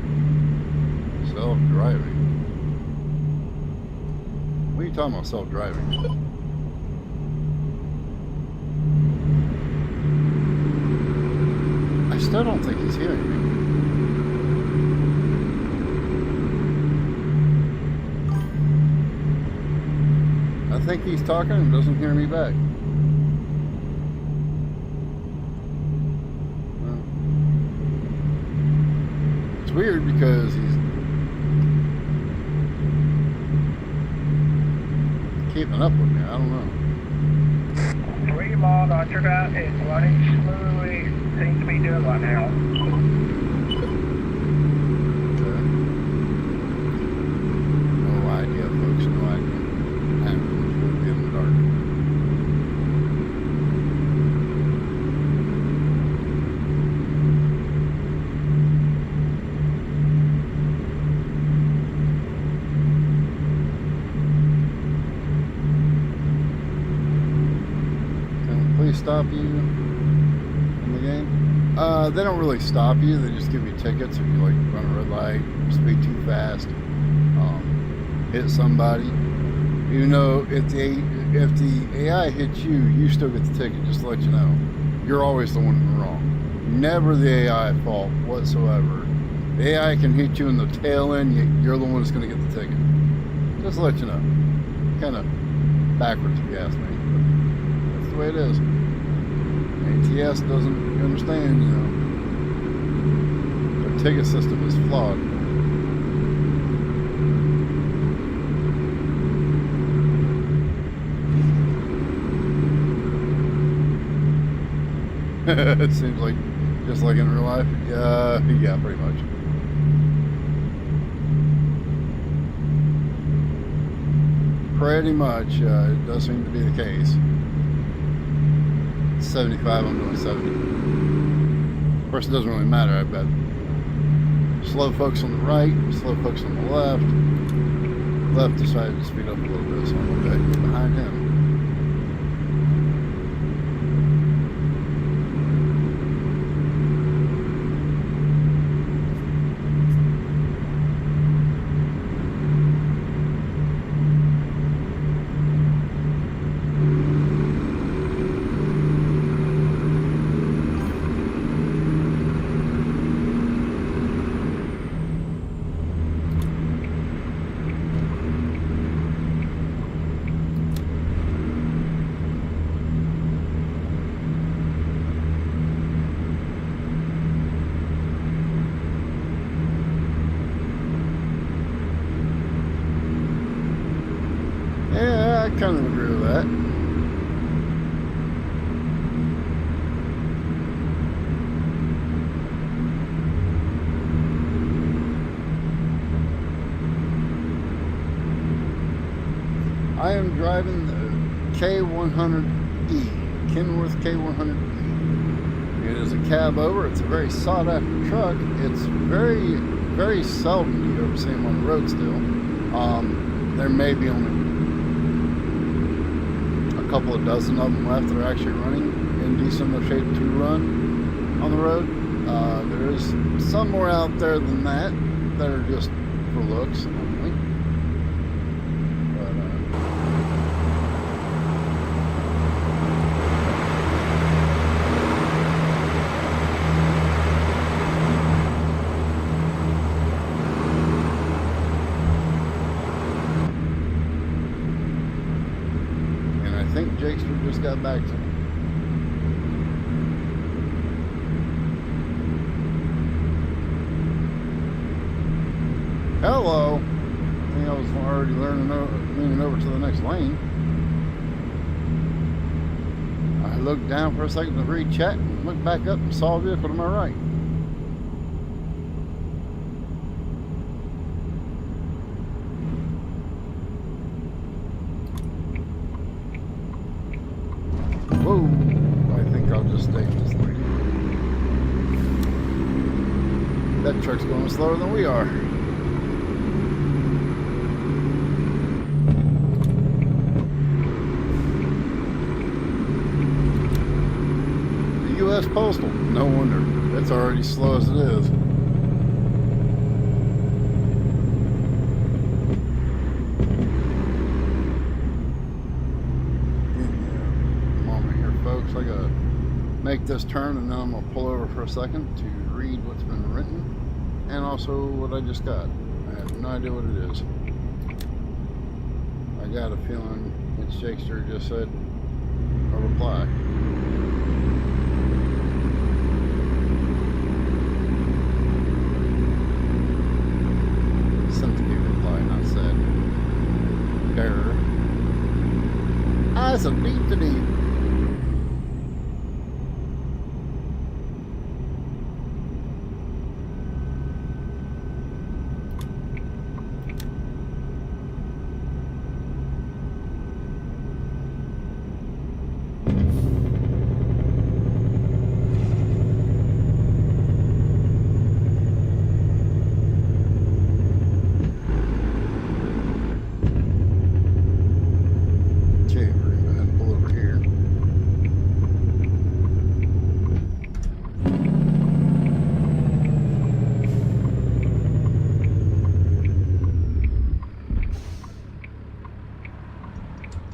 Self-driving. What are you talking about, self-driving? I still don't think he's hearing me. I think he's talking and doesn't hear me back. Well, it's weird because he's keeping up with me. I don't know. 3 miles after that is running smoothly. Seems to be doing right now. Okay. No idea, folks. No idea. I'm in the dark. Can we please stop you in the game? They don't really stop you. They just give you tickets if you like run a red light, speed too fast, hit somebody. You know, if the AI hits you, you still get the ticket. Just to let you know, you're always the one in the wrong. never the AI fault whatsoever. The AI can hit you in the tail end, you're the one that's going to get the ticket. Just to let you know. Kind of backwards if you ask me. But that's the way it is. ATS doesn't understand, you know. Their ticket system is flawed. It seems like just like in real life. Yeah, pretty much. Pretty much, it does seem to be the case. 75, I'm doing 70. Of course, it doesn't really matter. I've got slow folks on the right, slow folks on the left. Left decided to speed up a little bit, so I'm going to go ahead and get behind him. Yeah, I kind of agree with that. I am driving the K100E, Kenworth K100E. It is a cab over. It's a very sought after truck. It's very, very seldom you ever see them on the road still. There may be only a couple of dozen of them left that are actually running in decent enough shape to run on the road. There is some more out there than that are just for looks only. But, and I think Jakester just got back to me. Hello. I think I was already leaning over to the next lane. I looked down for a second to read chat and looked back up and saw a vehicle to my right. Whoa. I think I'll just stay in this lane. That truck's going slower than we are. U.S. Postal. No wonder. It's already slow as it is. Moment here, folks. I gotta make this turn and then I'm gonna pull over for a second to read what's been written and also what I just got. I have no idea what it is. I got a feeling it's Jakester just said a reply. That's a deep to deep.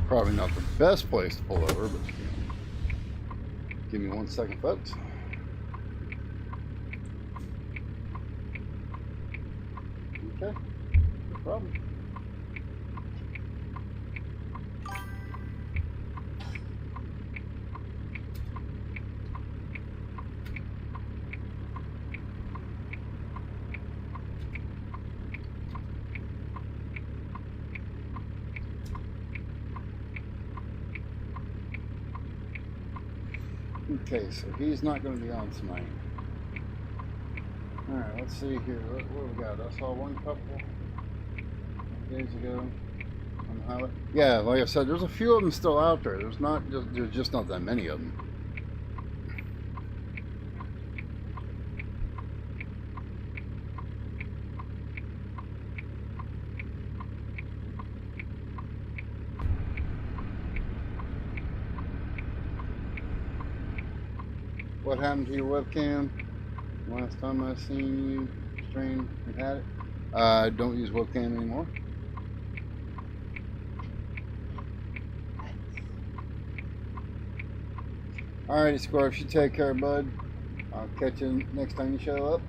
Probably not the best place to pull over, but give me 1 second, folks. Okay, no problem. Okay, so he's not going to be on tonight. Alright, let's see here. What do we got? I saw one couple days ago on the highway. Yeah, like I said, there's a few of them still out there. There's just not that many of them. What happened to your webcam? Last time I seen you stream, you had it. I don't use webcam anymore. Alrighty, Scorp, you take care, bud. I'll catch you next time you show up,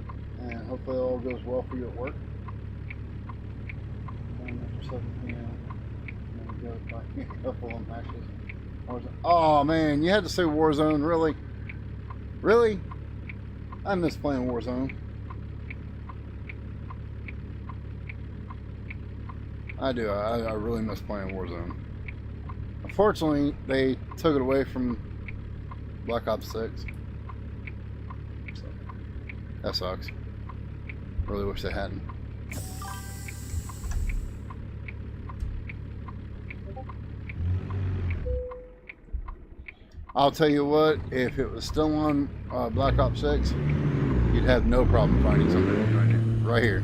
and hopefully all goes well for you at work. After 7 p.m. Go find me a couple of matches. Oh man, you had to say Warzone, really? Really? I miss playing Warzone. I do. I really miss playing Warzone. Unfortunately, they took it away from Black Ops 6. So, that sucks. Really wish they hadn't. I'll tell you what, if it was still on Black Ops 6, you'd have no problem finding somebody to join you. Right here.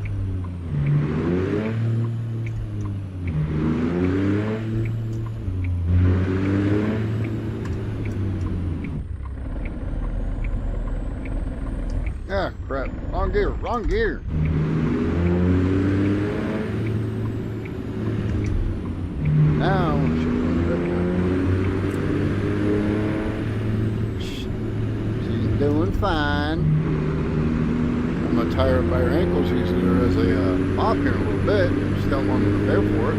Ah, crap. Wrong gear, wrong gear. Now, I want to shoot doing fine. I'm gonna tie her by her ankles using her as a mop here in a little bit. Just don't want to prepare for it.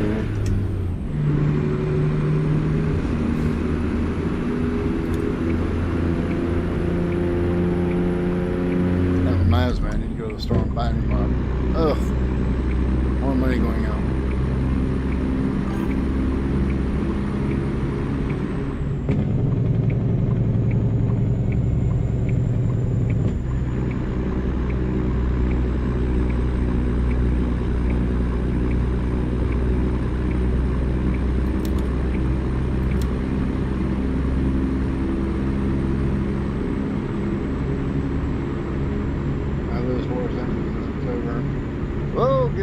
That reminds me, I need to go to the store and buy a new mop. Ugh, more money going out.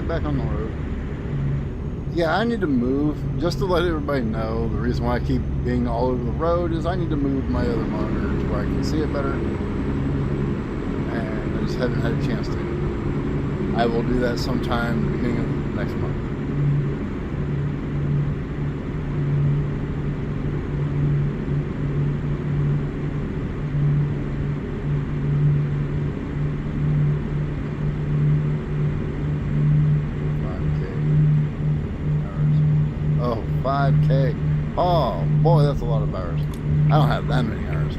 Back on the road. Yeah, I need to move. Just to let everybody know, the reason why I keep being all over the road is I need to move my other monitor to where I can see it better. And I just haven't had a chance to. I will do that sometime beginning of next month. $5K. Oh boy, that's a lot of hours. I don't have that many hours.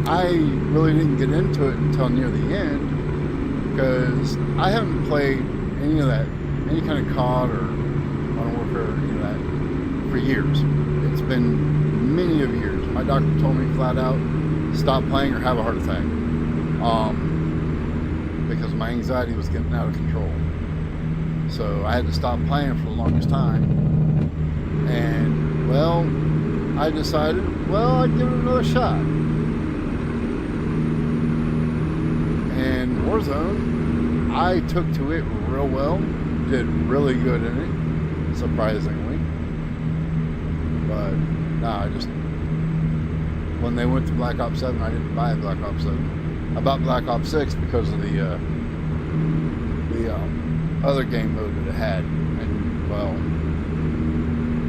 I really didn't get into it until near the end because I haven't played any of that, any kind of COD or Modern Warfare or any of that for years. It's been many of years. My doctor told me flat out, stop playing or have a heart attack. Because my anxiety was getting out of control. So I had to stop playing for the longest time. And, well, I decided, well, I'd give it another shot. And Warzone, I took to it real well. Did really good in it, surprisingly. But, nah, when they went to Black Ops 7, I didn't buy Black Ops 7. I bought Black Ops 6 because of the other game mode that it had. And, well,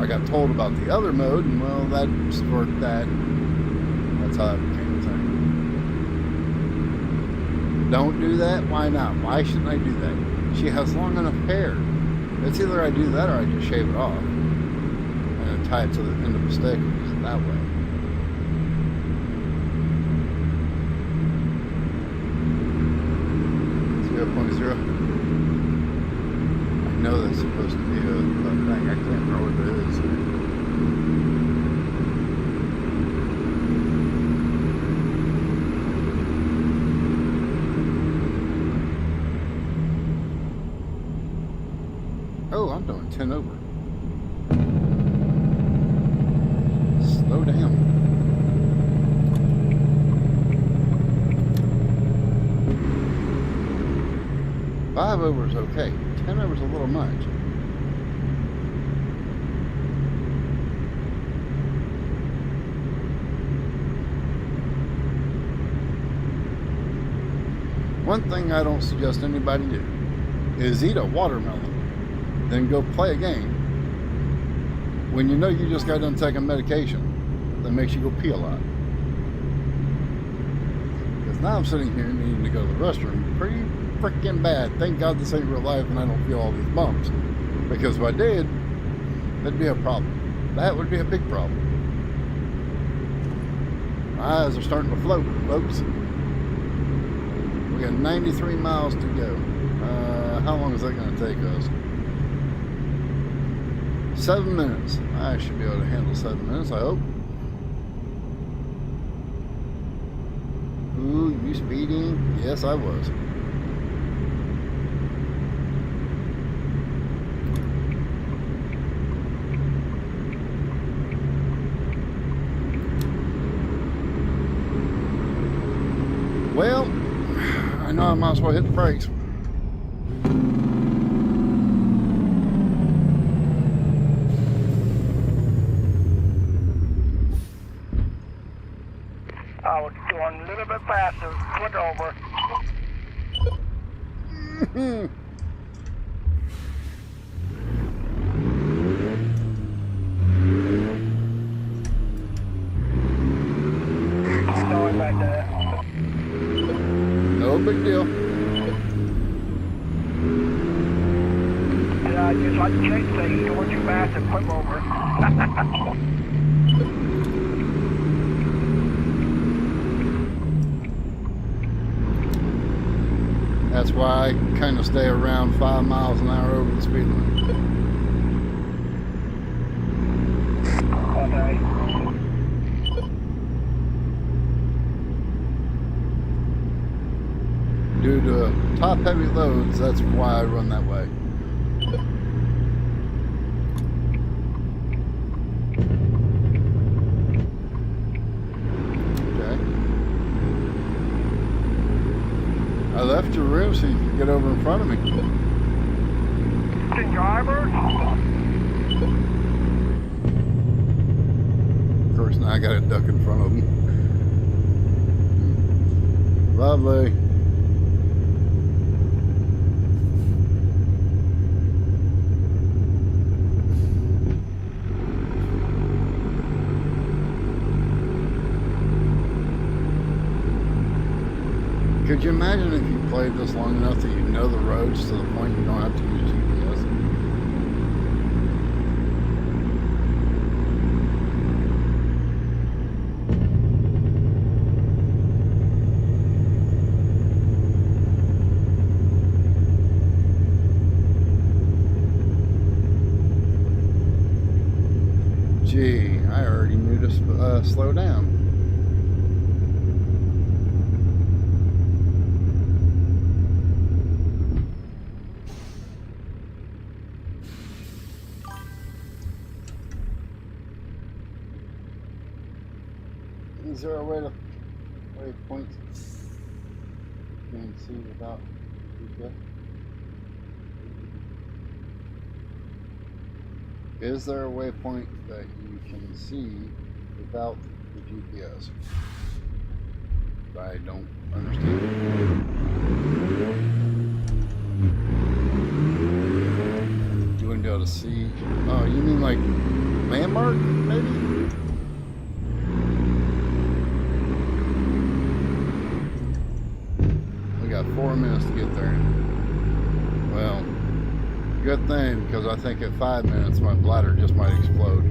I got told about the other mode, and well, that sparked that. That's how that became a thing. Don't do that? Why not? Why shouldn't I do that? she has long enough hair. It's either I do that or I just shave it off and then tie it to the end of the stick and use it that way. .0. I know that's supposed to be a thing. I can't remember what it is. Oh, I'm doing 10 over. Slow down. Five over is okay. 10 over is a little much. One thing I don't suggest anybody do is eat a watermelon, then go play a game when you know you just got done taking medication that makes you go pee a lot. Because now I'm sitting here needing to go to the restroom pretty freaking bad. Thank God this ain't real life and I don't feel all these bumps. Because if I did, that'd be a problem. That would be a big problem. My eyes are starting to float, folks. We got 93 miles to go. How long is that going to take us? 7 minutes. I should be able to handle 7 minutes, I hope. Ooh, you speeding? Yes, I was. Well, I know I might as well hit the brakes. I was going a little bit faster, foot over. Sorry about that. No big deal. Yeah, I just like to chase things, going too fast and flip over. That's why I kind of stay around 5 miles an hour over the speed limit. Okay. Due to top heavy loads, that's why I run that way. Okay. I left your room so you could get over in front of me. The driver? Of course, now I got a duck in front of him. Lovely. Could you imagine if you played this long enough that you know the roads to the point you don't have to use GPS? Gee, I already knew to slow down. Is there a way to waypoint you can see without GPS? Is there a waypoint that you can see without the GPS? I don't understand. You wouldn't be able to see. Oh, you mean like landmark, maybe? We got 4 minutes to get there. Well, praying because I think at 5 minutes my bladder just might explode.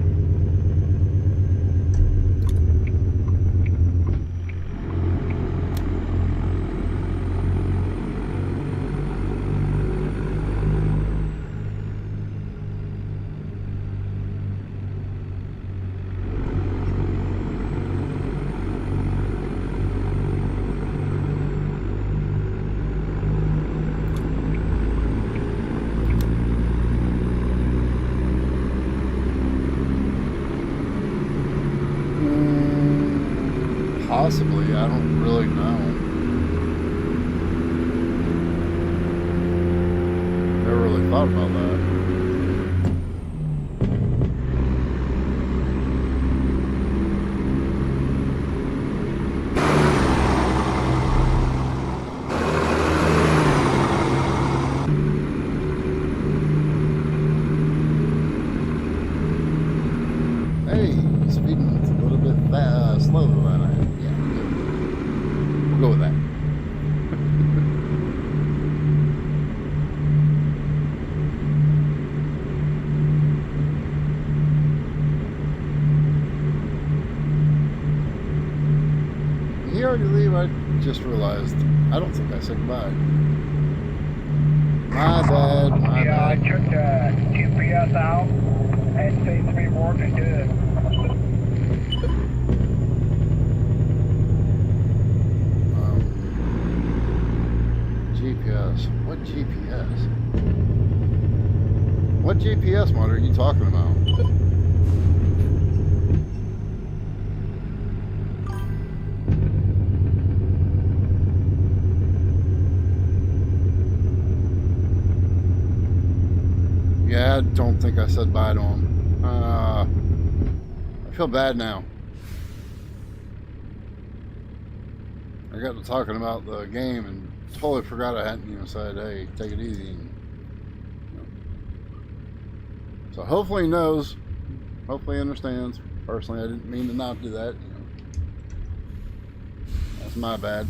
Possibly, I don't really know. Never really thought about that. Hey, speeding a little bit slower than I am. Yeah, we'll go with that. Did he already leave? I just realized. I don't think I said goodbye. My bad, my Yeah, I bad. took the GPS out and it seems to be working good. GPS. What GPS? What GPS mod are you talking about? Yeah, I don't think I said bye to him. I feel bad now. I got to talking about the game and totally forgot I hadn't even said, hey, take it easy. And, so hopefully he knows. Hopefully he understands. Personally, I didn't mean to not do that. That's my bad.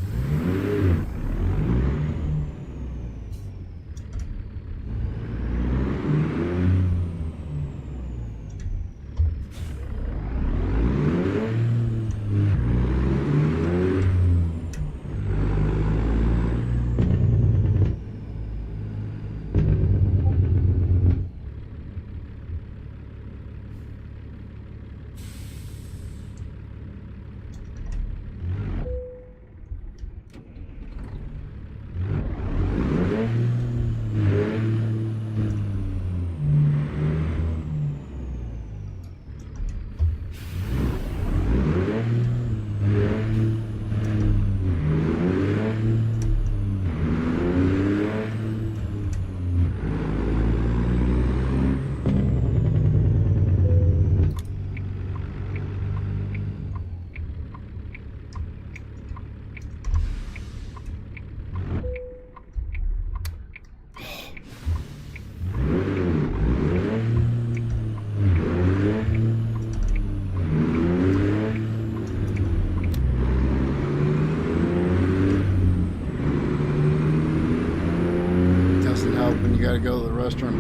Gotta go to the restroom.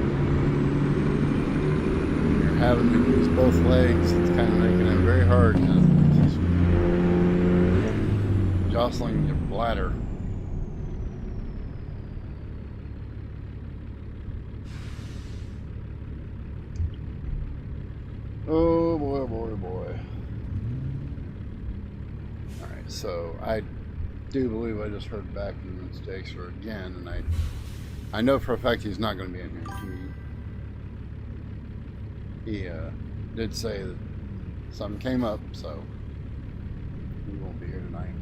You're having to use both legs. It's kind of making it very hard. It's jostling your bladder. Oh boy, oh boy, oh boy. Alright, so I do believe I just heard back from Jakester again, and I know for a fact he's not going to be in here. He did say that something came up, so he won't be here tonight.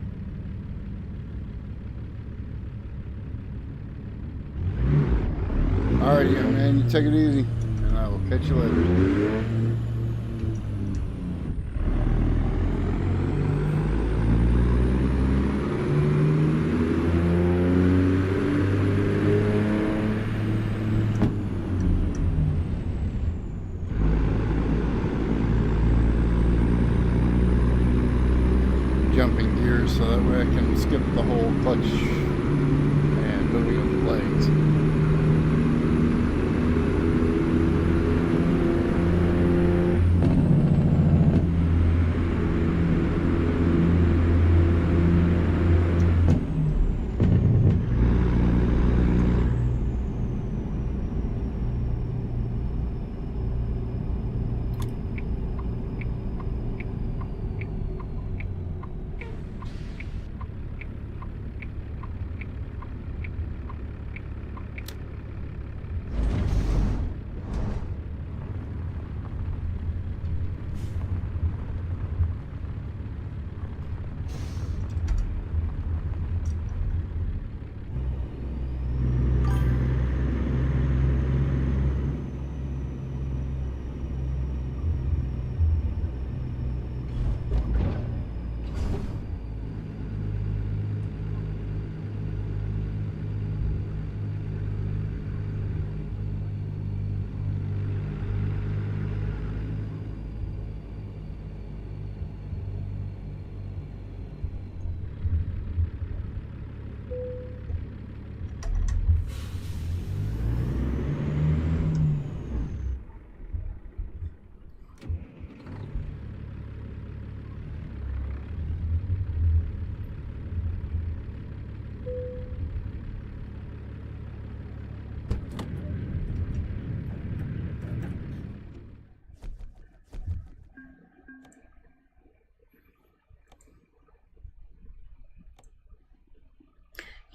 Alright, young man, you take it easy, and I will catch you later. Jumping gears so that way I can skip the whole clutch and moving of the legs.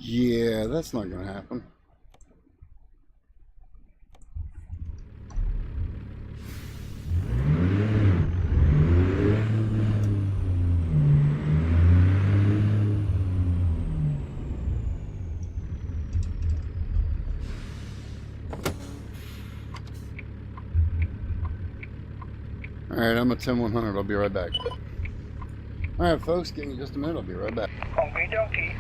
Yeah, that's not gonna happen. Alright, I'm at 10-100. I'll be right back. Alright, folks, give me just a minute. I'll be right back. Okie dokie.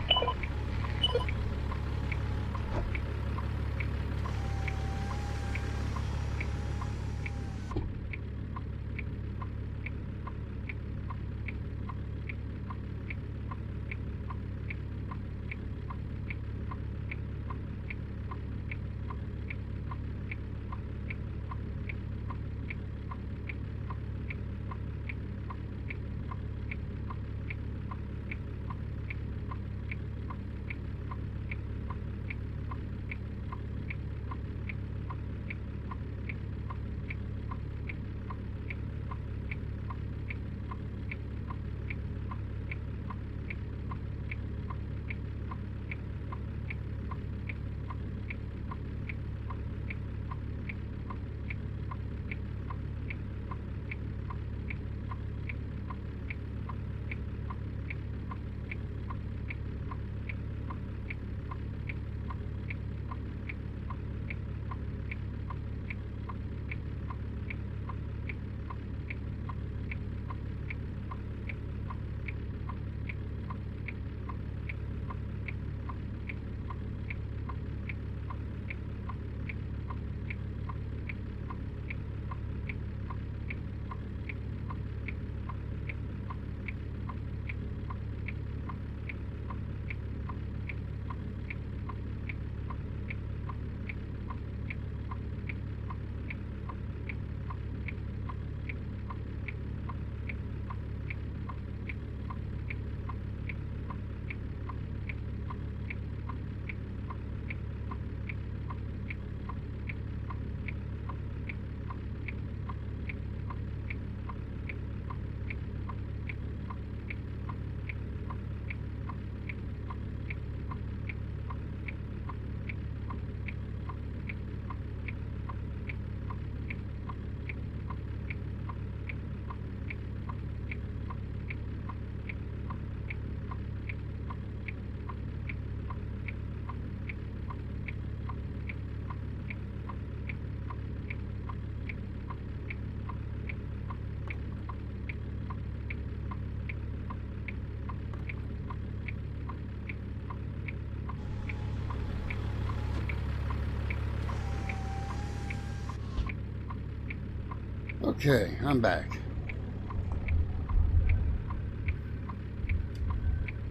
Okay, I'm back.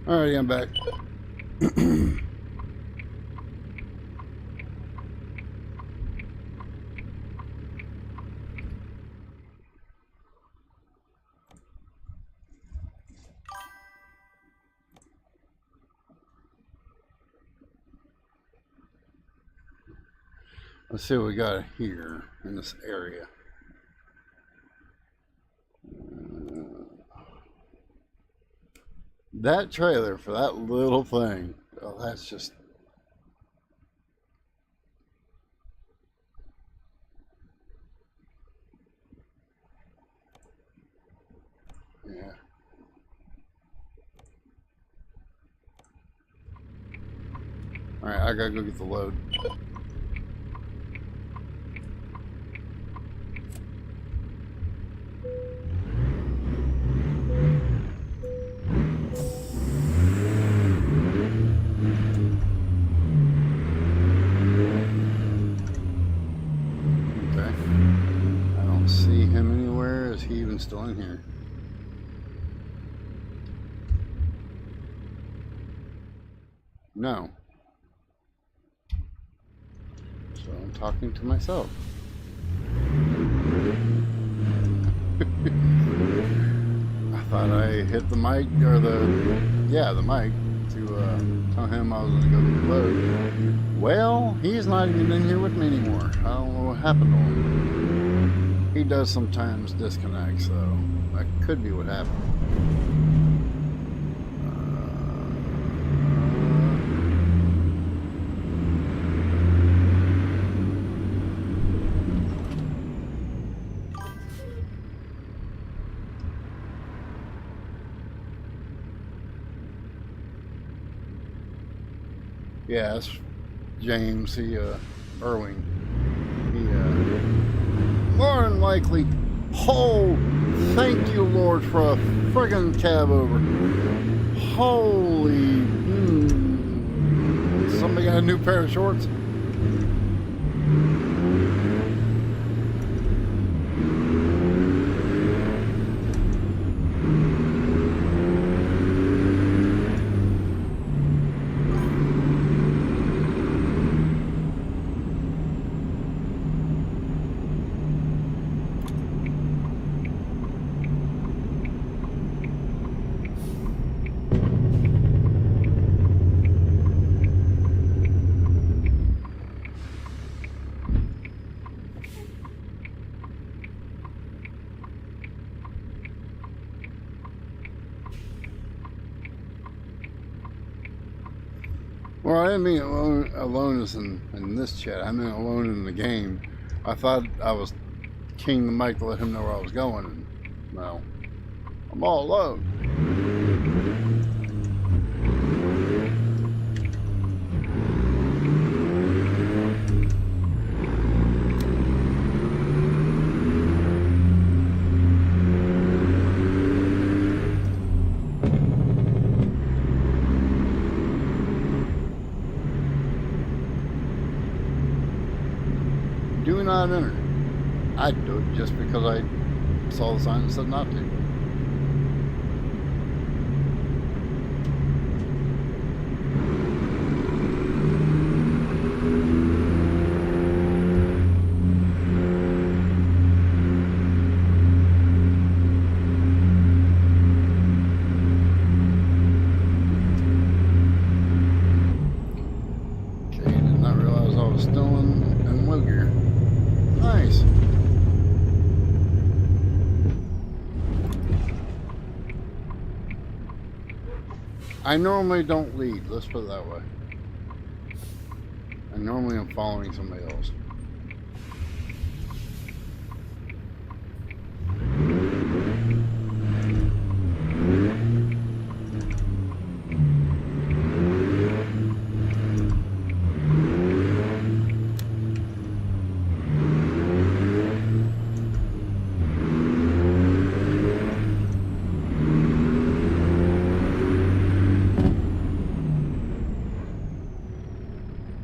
Alrighty, I'm back. Let's see what we got here in this area. That trailer for that little thing. Oh, that's just... Yeah. Alright, I gotta go get the load. Still in here. No. So I'm talking to myself. I thought I hit the mic, or the mic, to tell him I was going to go get the load. Well, he's not even in here with me anymore. I don't know what happened to him. He does sometimes disconnect, so that could be what happened. Yeah, that's James. Irwin. More than likely. Oh, thank you, Lord, for a friggin' cab over. Holy. Somebody got a new pair of shorts? Well, I didn't mean alone as in this chat. I meant alone in the game. I thought I was king the mic to let him know where I was going. And, well, I'm all alone. Do not enter. I'd do it just because I saw the sign that said not to. Okay, did not realize I was still in low gear. Nice. I normally don't lead, let's put it that way. I normally am following somebody else.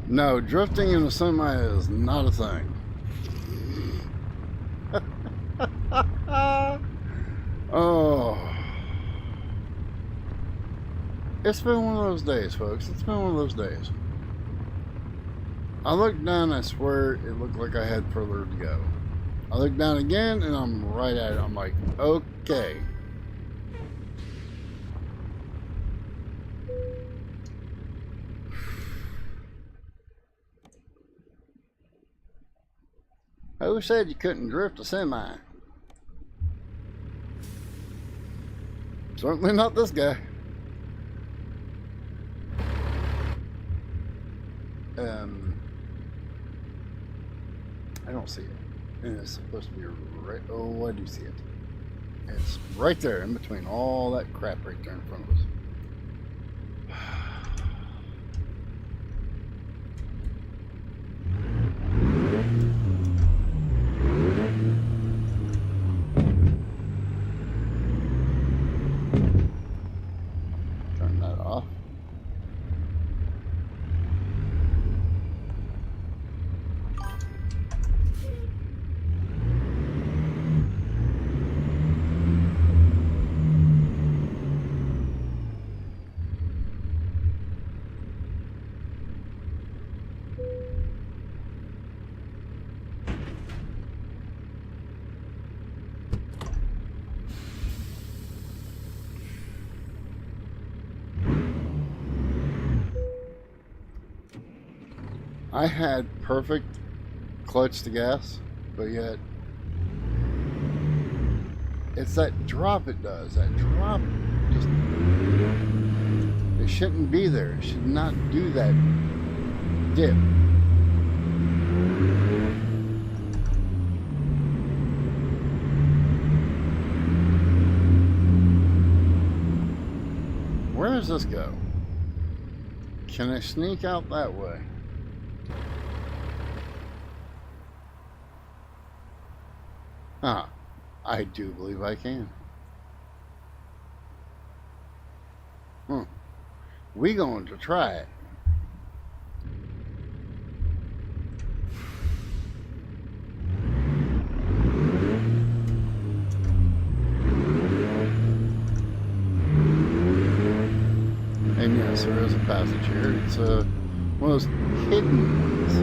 No, drifting in a semi is not a thing. Oh. It's been one of those days, folks. It's been one of those days. I looked down, I swear it looked like I had further to go. I look down again, and I'm right at it. I'm like, okay. Who said you couldn't drift a semi? Certainly not this guy. I don't see it. And it's supposed to be right. Oh, I do see it. It's right there in between all that crap right there in front of us. Turn that off. I had perfect clutch to gas, but yet it's that drop it does. That drop just, it shouldn't be there. It should not do that dip. Where does this go? Can I sneak out that way? Ah, I do believe I can. We going to try it. And yes, there is a passage here. It's one of those hidden ones.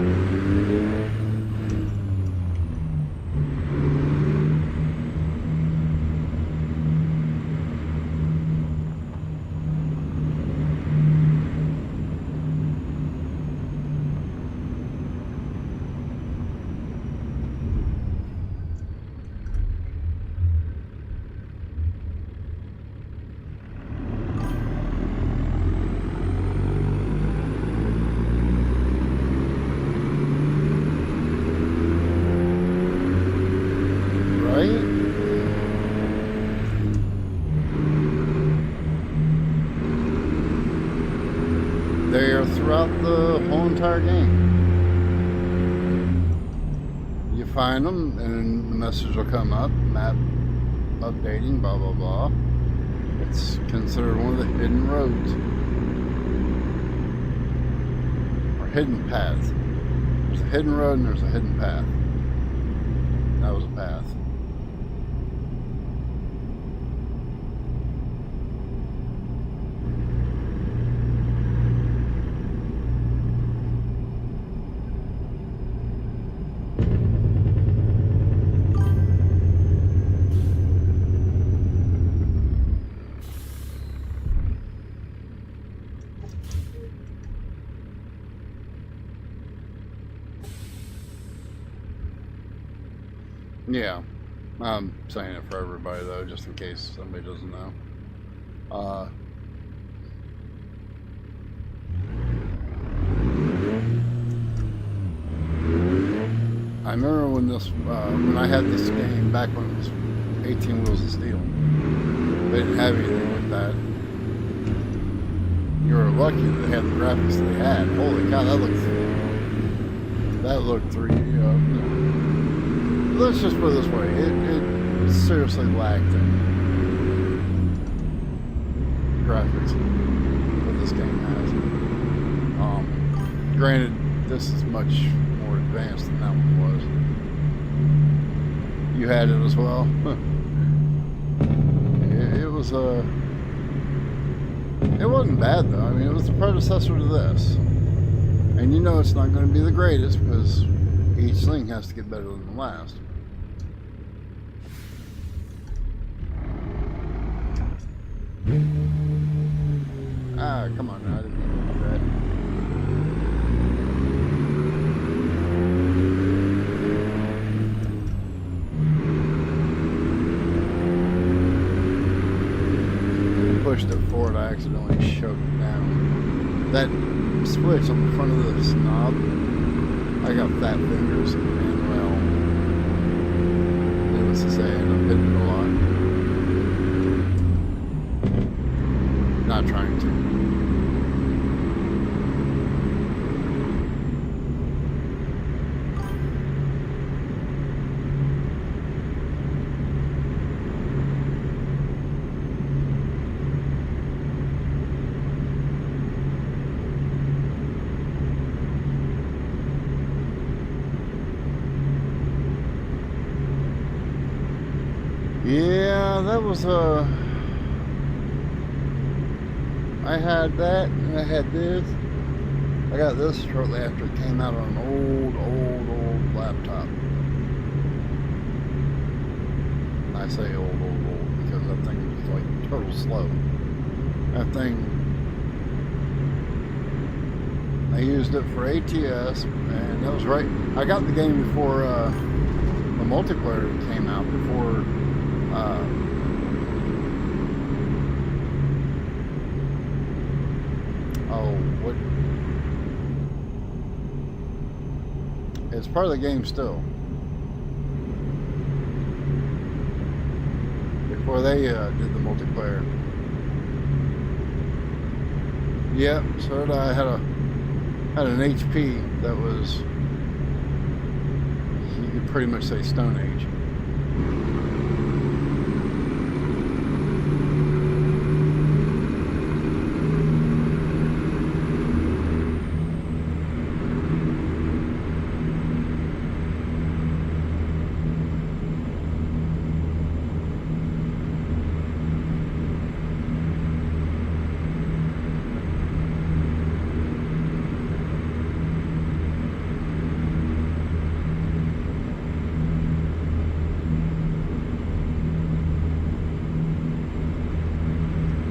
They are throughout the whole entire game. You find them, and the message will come up, map updating, blah, blah, blah. It's considered one of the hidden roads. Or hidden paths. There's a hidden road and there's a hidden path. That was a path. Yeah, I'm saying it for everybody though, just in case somebody doesn't know. I remember when when I had this game back when it was 18 Wheels of Steel. They didn't have anything like that. You were lucky that they had the graphics they had. Holy cow, that looked 3D. Let's just put it this way, it seriously lacked in graphics that this game has. Granted, this is much more advanced than that one was. You had it as well. It wasn't bad though. I mean, it was the predecessor to this. And you know it's not going to be the greatest because each thing has to get better than the last. Ah, come on now, I didn't mean to do that. Pushed it forward, I accidentally choked it down. That switch on the front of this knob, I got fat fingers and well, needless to say, I ended up hitting it a lot. Not trying to. Yeah, that was I had that, and I had this. I got this shortly after it came out on an old laptop. I say old because that thing was like total slow. That thing, I used it for ATS, and that was right. I got the game before the multiplayer came out, before it's part of the game still. Before they did the multiplayer. Yep, so did I. Had an HP that was, you could pretty much say Stone Age.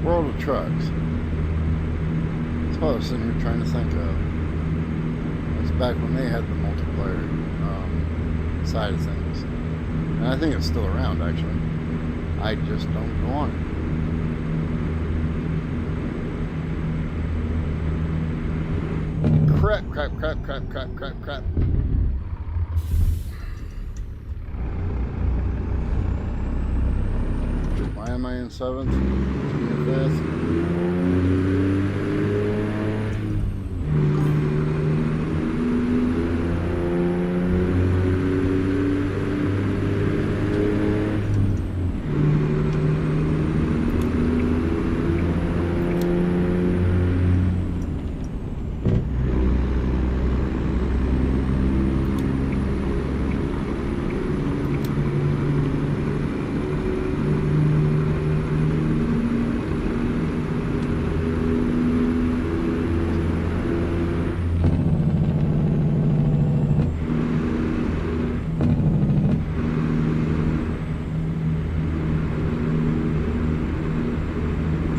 World of Trucks. That's what I was sitting here trying to think of. That's back when they had the multiplayer side of things. And I think it's still around, actually. I just don't go on it. Crap. Why am I in 7th? Fifth.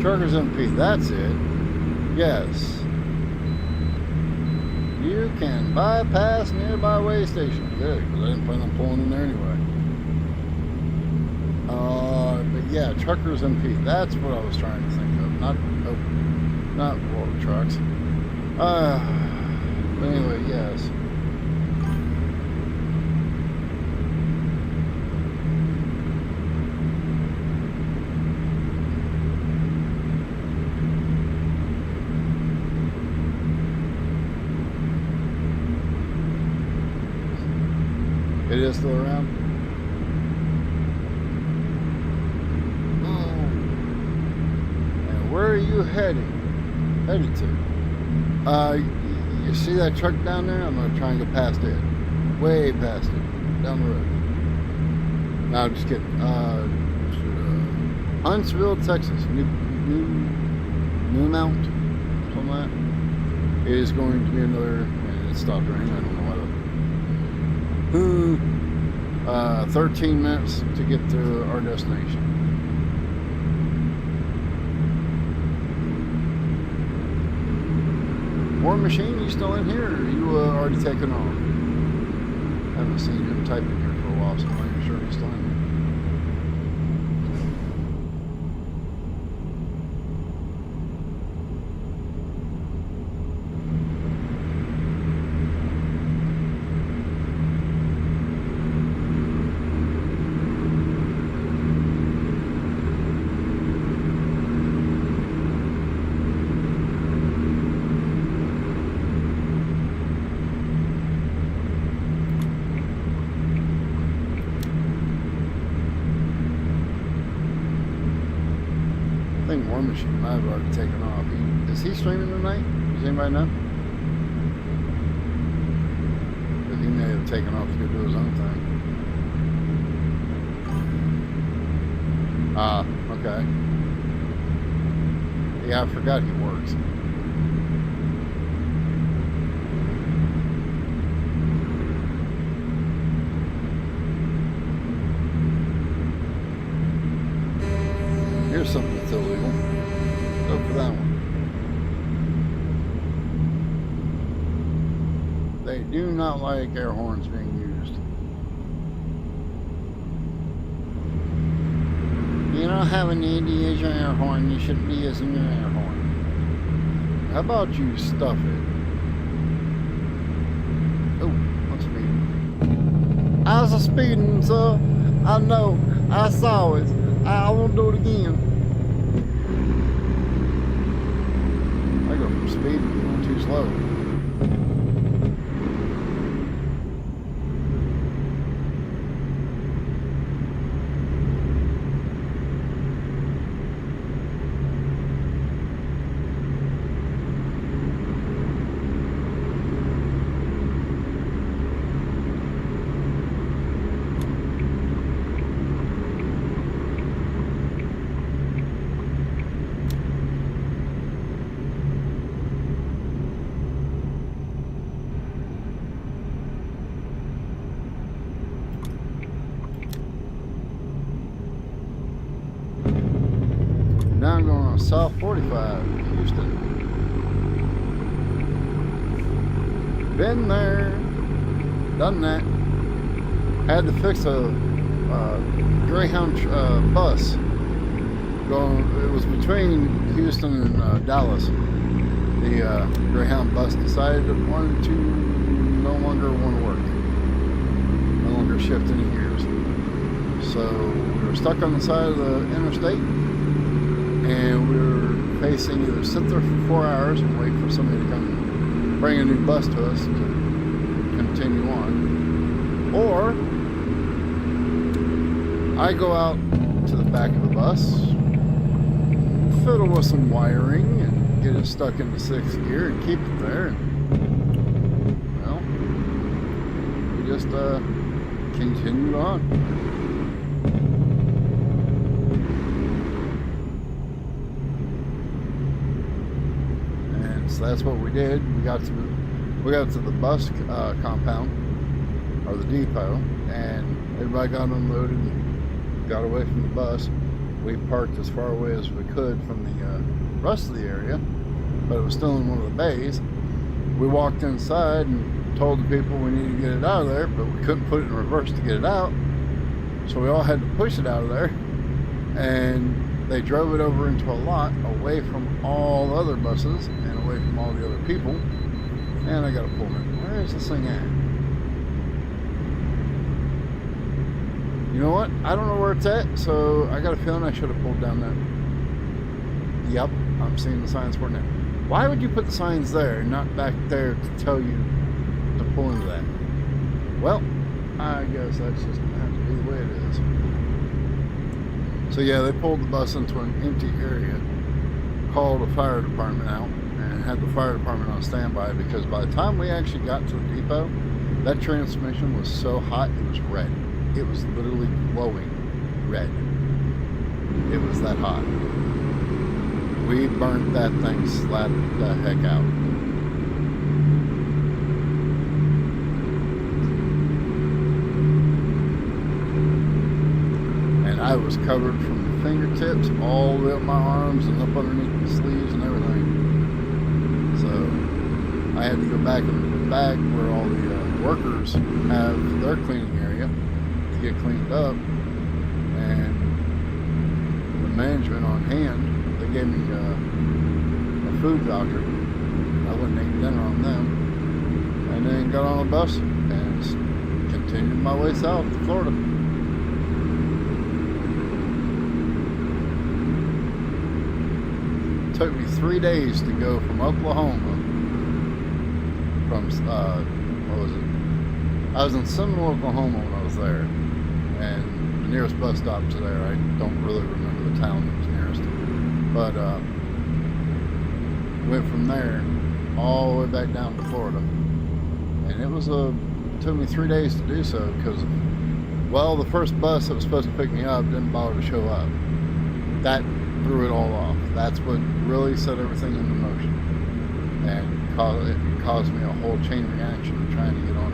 Truckers MP, that's it. Yes. You can bypass nearby way stations. Good, because I didn't plan on pulling in there anyway. But yeah, Truckers MP, that's what I was trying to think of. Not World of Trucks. But anyway, yes. It is still around? Oh. And where are you headed to? You see that truck down there? I'm going to try and get past it. Way past it. Down the road. No, I'm just kidding. Huntsville, Texas. New Mount. Something like that. It is going to be another, and it stopped raining. I don't know why. 13 minutes to get to our destination. War Machine, you still in here, or are you already taken off? I haven't seen him typing here for a while, so I'm not even sure he's still in here. I think War Machine might have already taken off. Is he streaming tonight? Does anybody know? Because he may have taken off to go do his own thing. Ah, okay. Yeah, I forgot he works. Here's something that's illegal. Go for that one. They do not like air horns being used. You don't have a need to use your air horn. You shouldn't be using your air horn. How about you stuff it? Oh, I'm speeding. I was speeding, sir. I know. I saw it. I won't do it again. I go for slow. Now I'm going on South 45, Houston. Been there, done that. Had to fix a Greyhound bus. It was between Houston and Dallas. The Greyhound bus decided it wanted to no longer want to work, no longer shift any gears. So we were stuck on the side of the interstate. And we were facing either sit there for 4 hours and wait for somebody to come bring a new bus to us to continue on, or I go out to the back of the bus, fiddle with some wiring and get it stuck into 6th gear and keep it there, and well, we just continued on. So that's what we did. We got to the bus compound, or the depot, and everybody got unloaded and got away from the bus. We parked as far away as we could from the rest of the area, but it was still in one of the bays. We walked inside and told the people we needed to get it out of there, but we couldn't put it in reverse to get it out, so we all had to push it out of there, and they drove it over into a lot away from all the other buses and away from all the other people. And I got to pull it. Where is this thing at? You know what? I don't know where it's at, so I got a feeling I should have pulled down that. Yep, I'm seeing the signs for it now. Why would you put the signs there and not back there to tell you to pull into that? Well, I guess that's just going to have to be the way it is. So yeah, they pulled the bus into an empty area, called the fire department out, and had the fire department on standby, because by the time we actually got to the depot, that transmission was so hot it was red. It was literally glowing red. It was that hot. We burnt that thing slapped the heck out. I was covered from the fingertips all the way up my arms and up underneath the sleeves and everything. So I had to go back into the back where all the workers have their cleaning area to get cleaned up. And the management on hand, they gave me a food voucher. I went and ate dinner on them. And then got on a bus and continued my way south to Florida. Took me 3 days to go from Oklahoma, from what was it? I was in Seminole, Oklahoma when I was there, and the nearest bus stop to there, I don't really remember the town that was nearest, but went from there all the way back down to Florida, and it took me 3 days to do so, because well, the first bus that was supposed to pick me up didn't bother to show up. That threw it all off. That's what really set everything into motion, and it caused me a whole chain reaction of trying to get on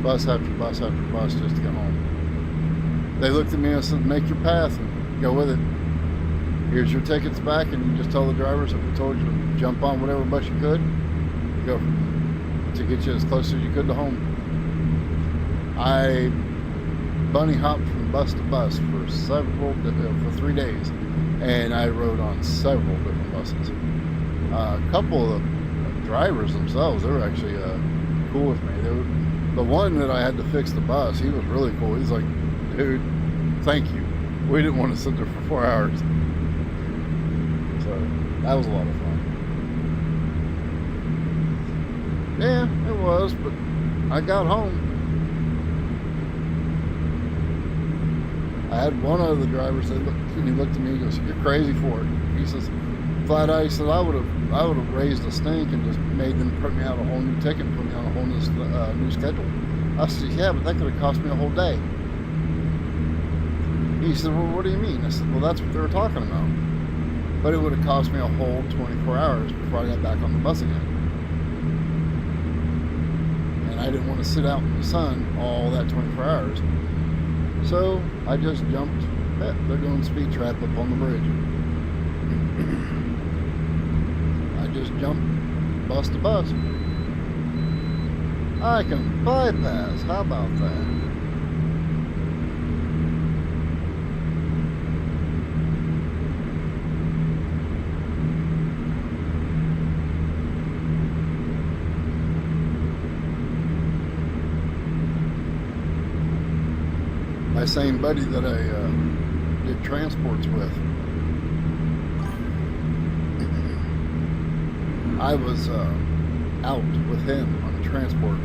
bus after bus after bus just to get home. They looked at me and said, make your path and go with it. Here's your tickets back, and you just tell the drivers that we told you to jump on whatever bus you could, go to get you as close as you could to home. I bunny hopped from bus to bus for 3 days. And I rode on several different buses. A couple of the drivers themselves, they were actually cool with me. The one that I had to fix the bus, he was really cool. He's like, dude, thank you. We didn't want to sit there for 4 hours. So that was a lot of fun. Yeah, it was, but I got home. I had one of the drivers that he looked at me and goes, "You're crazy for it." He says, flat out, he said, I would have raised a stink and just made them print me out a whole new ticket and put me on a whole new schedule. I said, yeah, but that could have cost me a whole day. He said, well, what do you mean? I said, well, that's what they were talking about. But it would have cost me a whole 24 hours before I got back on the bus again. And I didn't want to sit out in the sun all that 24 hours. So I just jumped. They're doing speed trap up on the bridge. I just jumped bus to bus. I can bypass. How about that? My same buddy that I did transports with, I was out with him on a transport,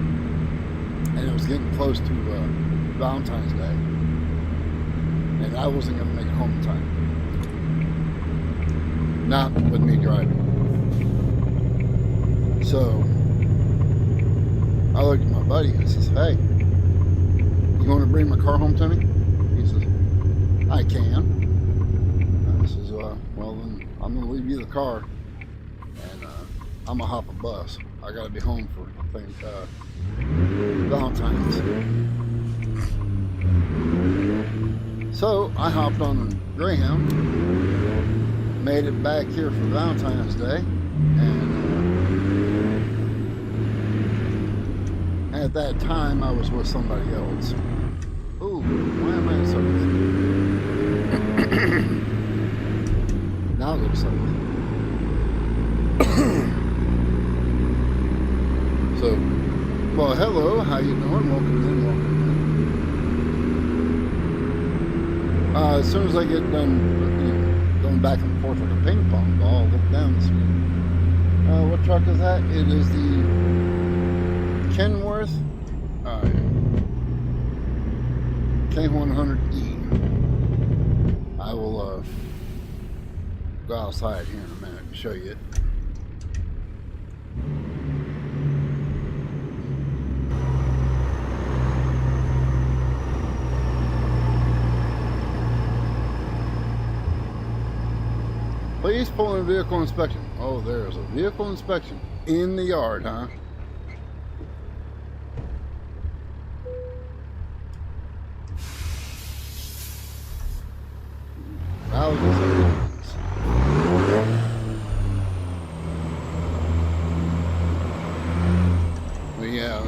and it was getting close to Valentine's Day, and I wasn't going to make it home in time. Not with me driving. So I looked at my buddy and I says, "Hey, you going to bring my car home to me?" He says, "I can." I says, "Well, then I'm going to leave you the car, and I'm going to hop a bus. I got to be home for, I think, Valentine's." So I hopped on a Greyhound, made it back here for Valentine's Day, and at that time I was with somebody else. Ooh, why am I in circles? Now I'll go to circles. So, well, hello, how you doing? Welcome in, welcome in. As soon as I get done, going back and forth like a ping pong ball, I'll look down and see. What truck is that? It is the Kenworth K100E. I will go outside here in a minute and show you it. Please pull in a vehicle inspection. Oh, there is a vehicle inspection in the yard, huh? But yeah,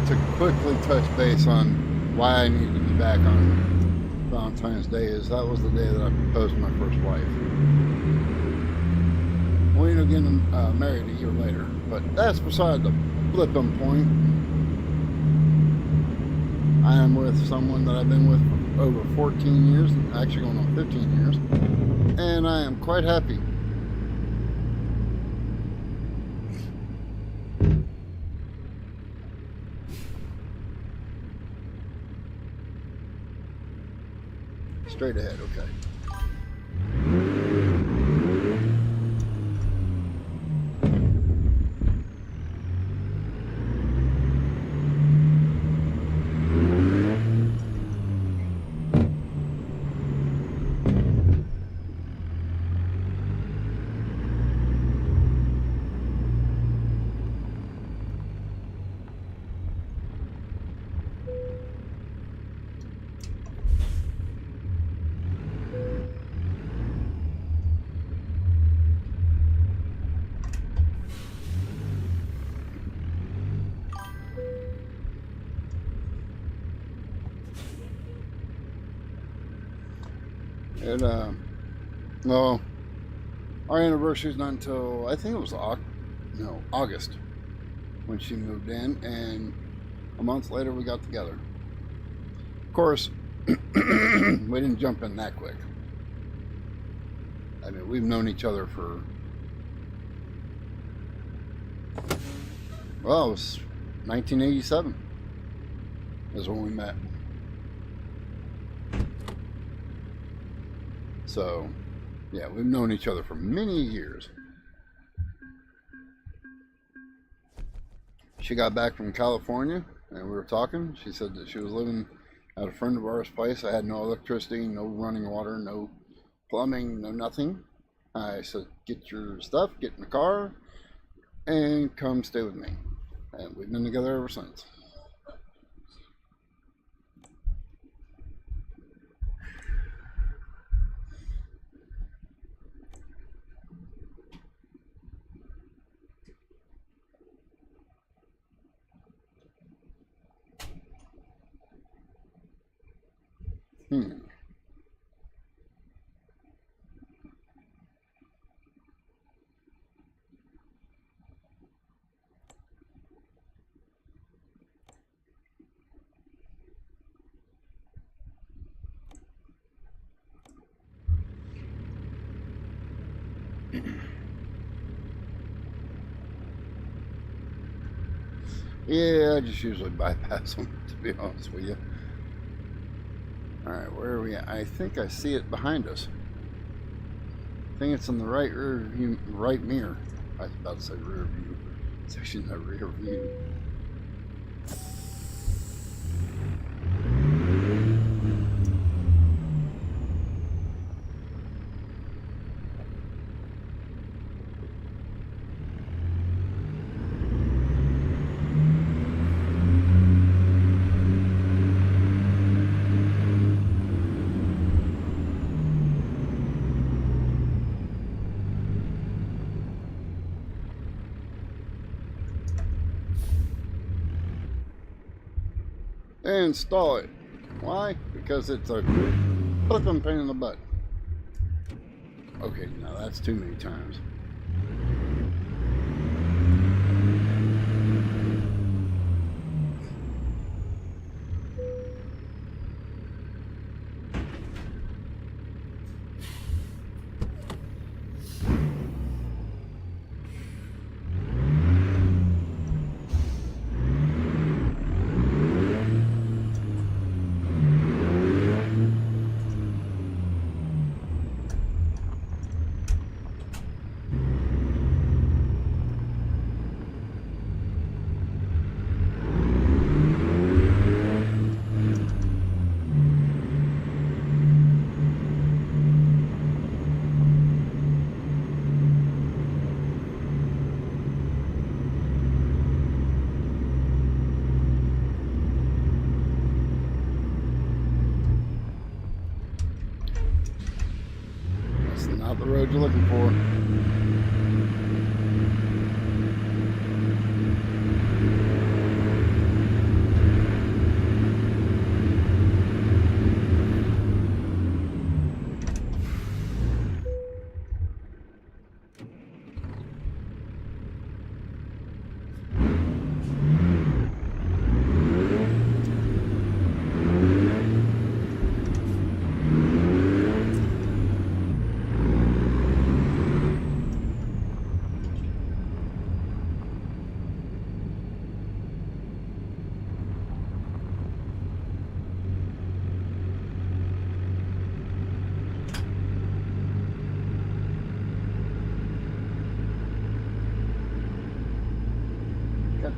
to quickly touch base on why I needed to be back on Valentine's Day is that was the day that I proposed to my first wife. We ended up getting married a year later, but that's beside the flipping point. I am with someone that I've been with for over 14 years, actually going on 15 years, and I am quite happy. Straight ahead, okay. And well, our anniversary is not until I think it was August when she moved in, and a month later we got together. Of course, we didn't jump in that quick. I mean, we've known each other for Well, it was 1987 is when we met. So, yeah, we've known each other for many years. She got back from California and we were talking. She said that she was living at a friend of ours' place. I had no electricity, no running water, no plumbing, no nothing. I said, get your stuff, get in the car, and come stay with me. And we've been together ever since. Hmm. Yeah, I just usually bypass them, to be honest with you. Alright, where are we at? I think I see it behind us. I think it's in the right rear view, right mirror. I was about to say rear view. It's actually not rear view. Install it. Why? Because it's a flipping pain in the butt. Okay, now that's too many times. That's not the road you're looking for.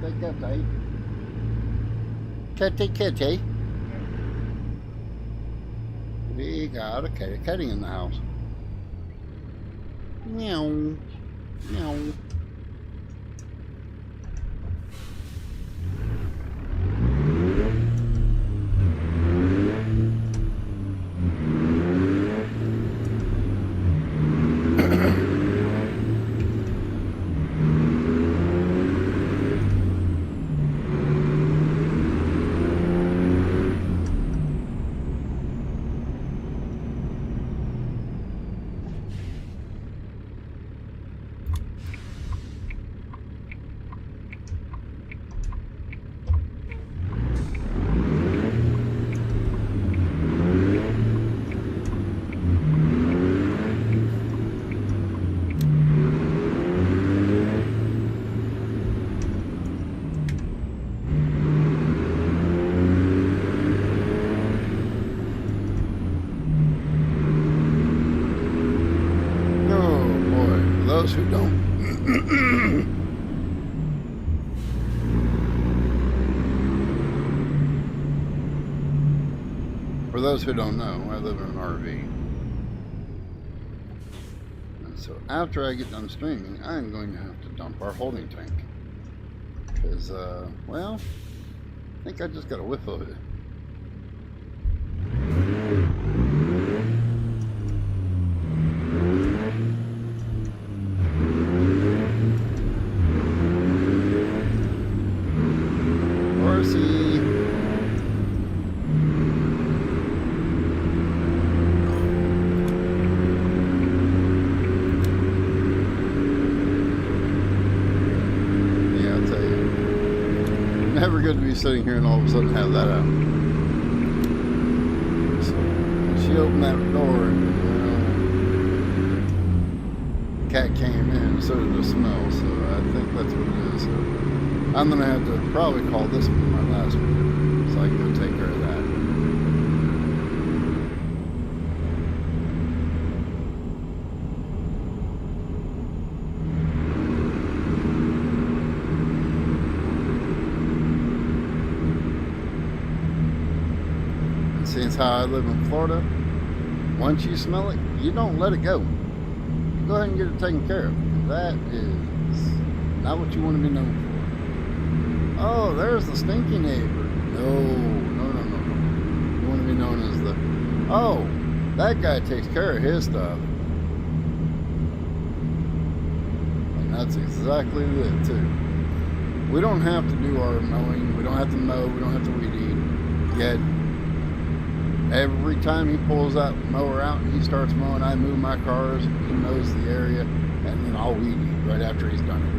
Kitty. Kitty, kitty. We got a kitty in the house. Meow. Meow. those who don't, for those who don't know, I live in an RV. And so after I get done streaming, I'm going to have to dump our holding tank. Because, well, I think I just got a whiff of it. Horsey. Yeah, I'll tell you. Never good to be sitting here and all of a sudden have that out. So, when she opened that door, the cat came in, so did the smell, so I think that's what it is. So I'm going to have to probably call this one my last one, so I can go take care of that. Since how I live in Florida, once you smell it, you don't let it go. You go ahead and get it taken care of. That is not what you want to be known for. Oh, there's the stinky neighbor. No. You want to be known as the, oh, that guy takes care of his stuff. And that's exactly it, too. We don't have to do our mowing. We don't have to mow. We don't have to weed eat. Yet, every time he pulls that mower out and he starts mowing, I move my cars, he mows the area, and then I'll weed eat right after he's done it.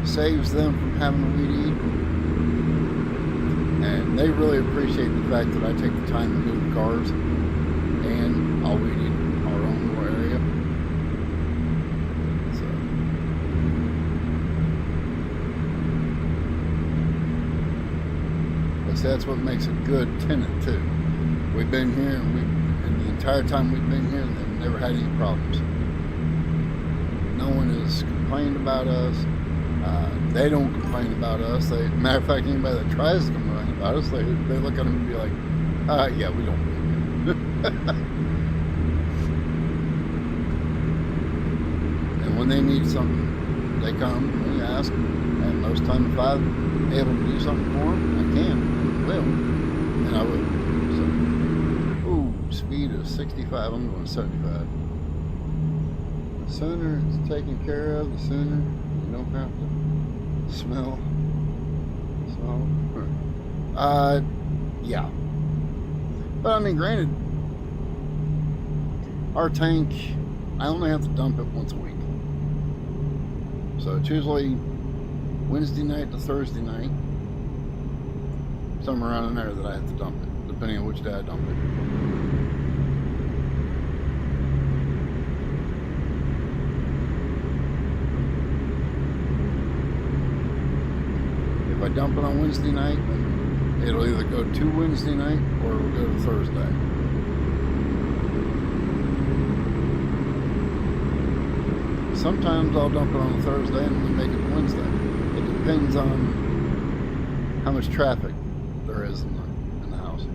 Saves them from having to weed eat, and they really appreciate the fact that I take the time to move the cars, and I'll weed eat our own little area. So, that's what makes a good tenant too. We've been here, and the entire time we've been here, they've never had any problems. No one has complained about us. They don't complain about us. Matter of fact, anybody that tries to complain about us, they look at them and be like, yeah, we don't believe you. And when they need something, they come, we ask, and most times if I'm able to do something for them, I can, will, and I will. So, ooh, speed of 65, I'm going 75. The sooner it's taken care of, the sooner you don't have to smell. Yeah. But I mean, granted, our tank, I only have to dump it once a week. So it's usually Wednesday night to Thursday night, somewhere around in there that I have to dump it, depending on which day I dump it. If I dump it on Wednesday night, it'll either go to Wednesday night or it'll go to Thursday. Sometimes I'll dump it on a Thursday and then make it Wednesday. It depends on how much traffic there is in the house.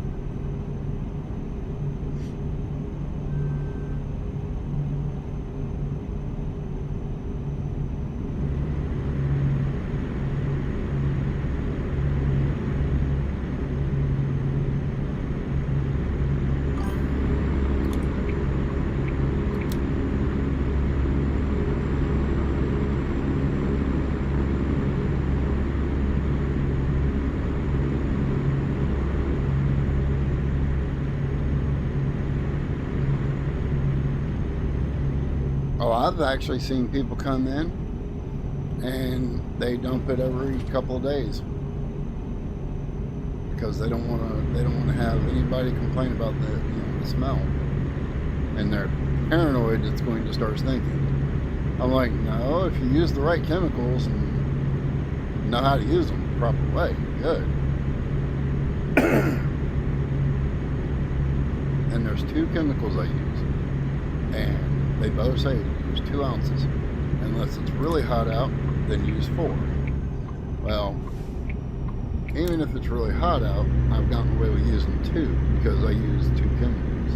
Oh, I've actually seen people come in and they dump it every couple of days because they don't want to have anybody complain about the smell, and they're paranoid it's going to start stinking. I'm like, no, if you use the right chemicals and know how to use them the proper way, you're good. And there's two chemicals I use, and they both say use 2 ounces. Unless it's really hot out, then use 4. Well, even if it's really hot out, I've gotten away with using 2 because I use 2 chemicals.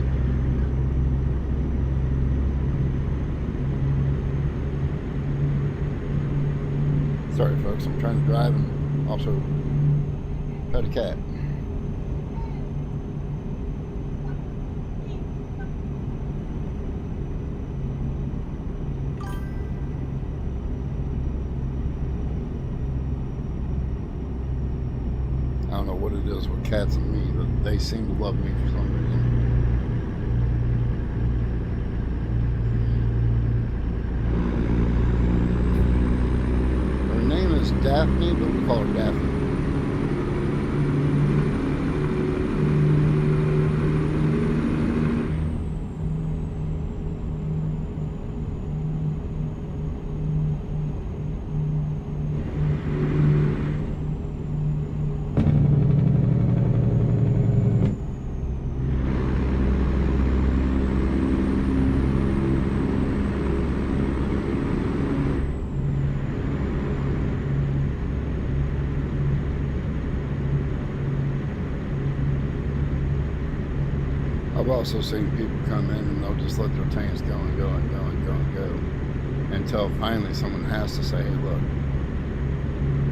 Sorry folks, I'm trying to drive and also pet a cat. I don't know what it is with cats and me, but they seem to love me for some reason. Her name is Daphne, but we call her Daphne. I've also seen people come in and they'll just let their tanks go and go and go and go and go until finally someone has to say, hey look,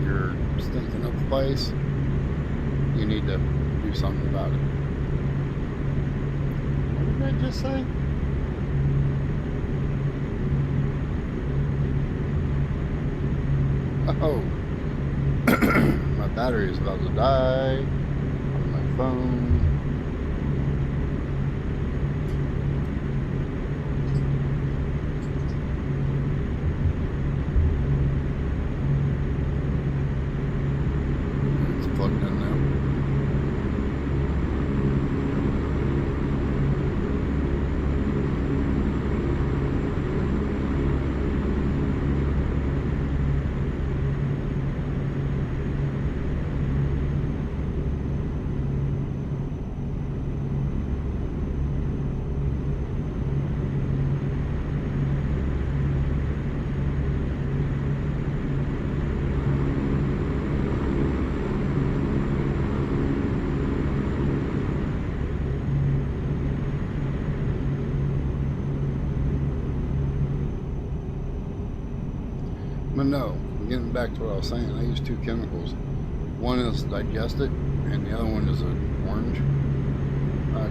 you're stinking up the place, you need to do something about it. What did I just say? Oh, my battery is about to die on my phone. Plugged in now. But no, getting back to what I was saying, I use 2 chemicals. One is digested, and the other one is an orange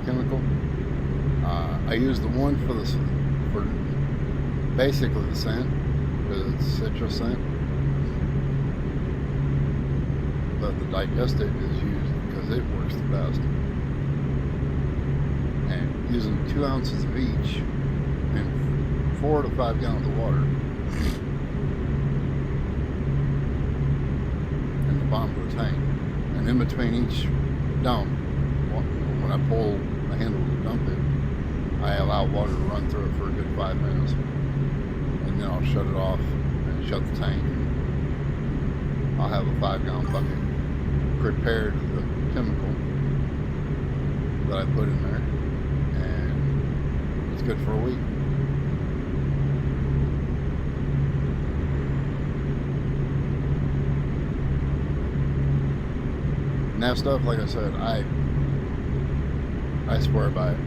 chemical. I use the one for basically the scent, because it's citrus scent. But the digested is used because it works the best. And using 2 ounces of each in 4 to 5 gallons of water. Bottom of the tank, and in between each dump, when I pull the handle to dump it, I allow water to run through it for a good 5 minutes, and then I'll shut it off and shut the tank. I'll have a 5-gallon bucket prepared with the chemical that I put in there, and it's good for a week. And that stuff, like I said, I swear by it.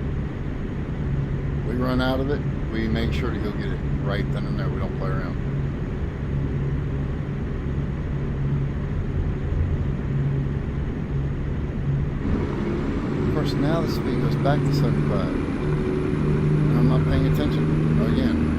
We run out of it, we make sure to go get it right then and there. We don't play around. Of course, now the speed goes back to 75, and I'm not paying attention again.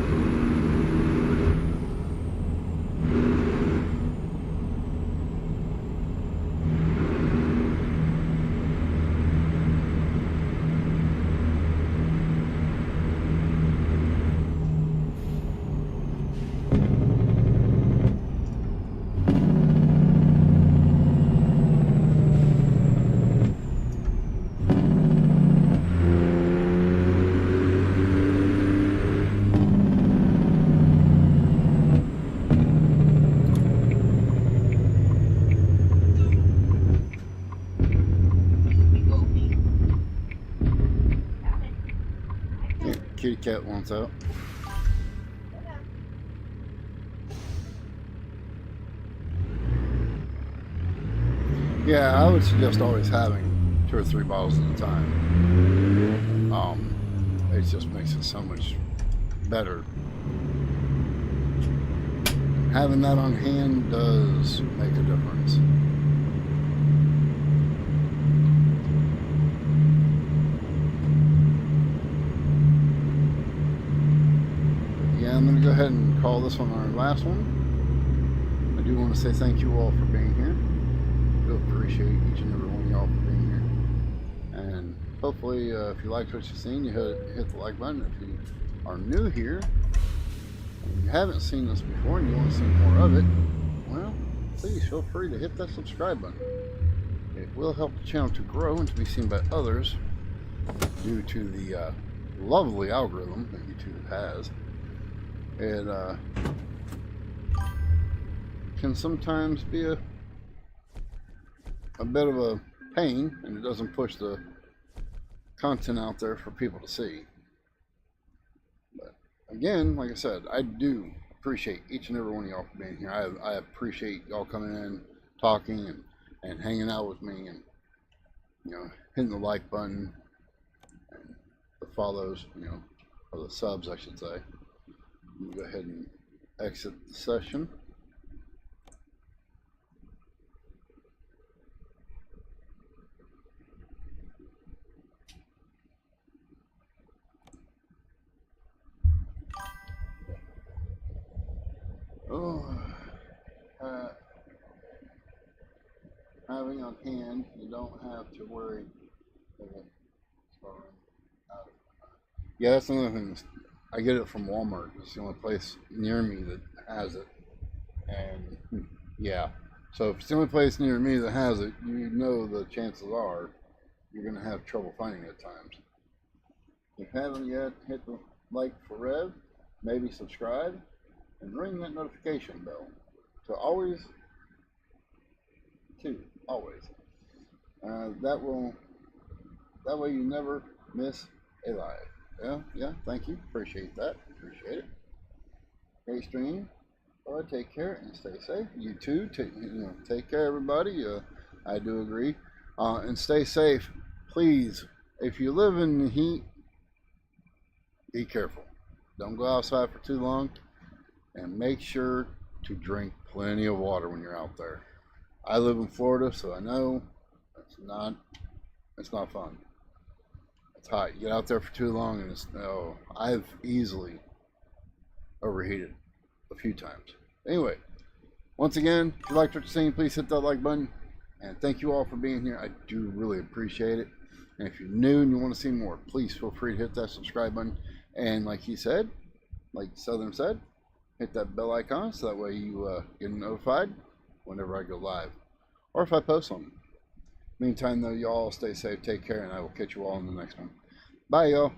Kitty cat wants out. Yeah, I would suggest always having 2 or 3 bottles at a time. It just makes it so much better. Having that on hand does make a difference. Yeah, I'm going to go ahead and call this one our last one. I do want to say thank you all for being here. I do appreciate each and every one of y'all for being here. And hopefully, if you liked what you've seen, you hit the like button. If you are new here, and you haven't seen this before and you want to see more of it, well, please feel free to hit that subscribe button. It will help the channel to grow and to be seen by others due to the lovely algorithm that YouTube has. It can sometimes be a bit of a pain, and it doesn't push the content out there for people to see. But again, like I said, I do appreciate each and every one of y'all for being here. I appreciate y'all coming in, talking, and hanging out with me, and hitting the like button and the follows, or the subs, I should say. I'm gonna go ahead and exit the session. Having on hand, you don't have to worry. Yeah, that's another thing. I get it from Walmart. It's the only place near me that has it. And yeah, so if it's the only place near me that has it, the chances are you're going to have trouble finding it at times. If you haven't yet, hit the like for Rev, maybe subscribe, and ring that notification bell to always. That way you never miss a live. Yeah, thank you. Appreciate that. Appreciate it. Hey, stream. Take care and stay safe. You too. Take care, everybody. I do agree. And stay safe, please. If you live in the heat, be careful. Don't go outside for too long, and make sure to drink plenty of water when you're out there. I live in Florida, so I know it's not fun. It's hot. You get out there for too long, and I've easily overheated a few times. Anyway, once again, if you liked what you're seeing, please hit that like button. And thank you all for being here. I do really appreciate it. And if you're new and you want to see more, please feel free to hit that subscribe button. And like Southern said, hit that bell icon so that way you get notified whenever I go live or if I post something. Meantime, though, y'all stay safe, take care, and I will catch you all in the next one. Bye, y'all.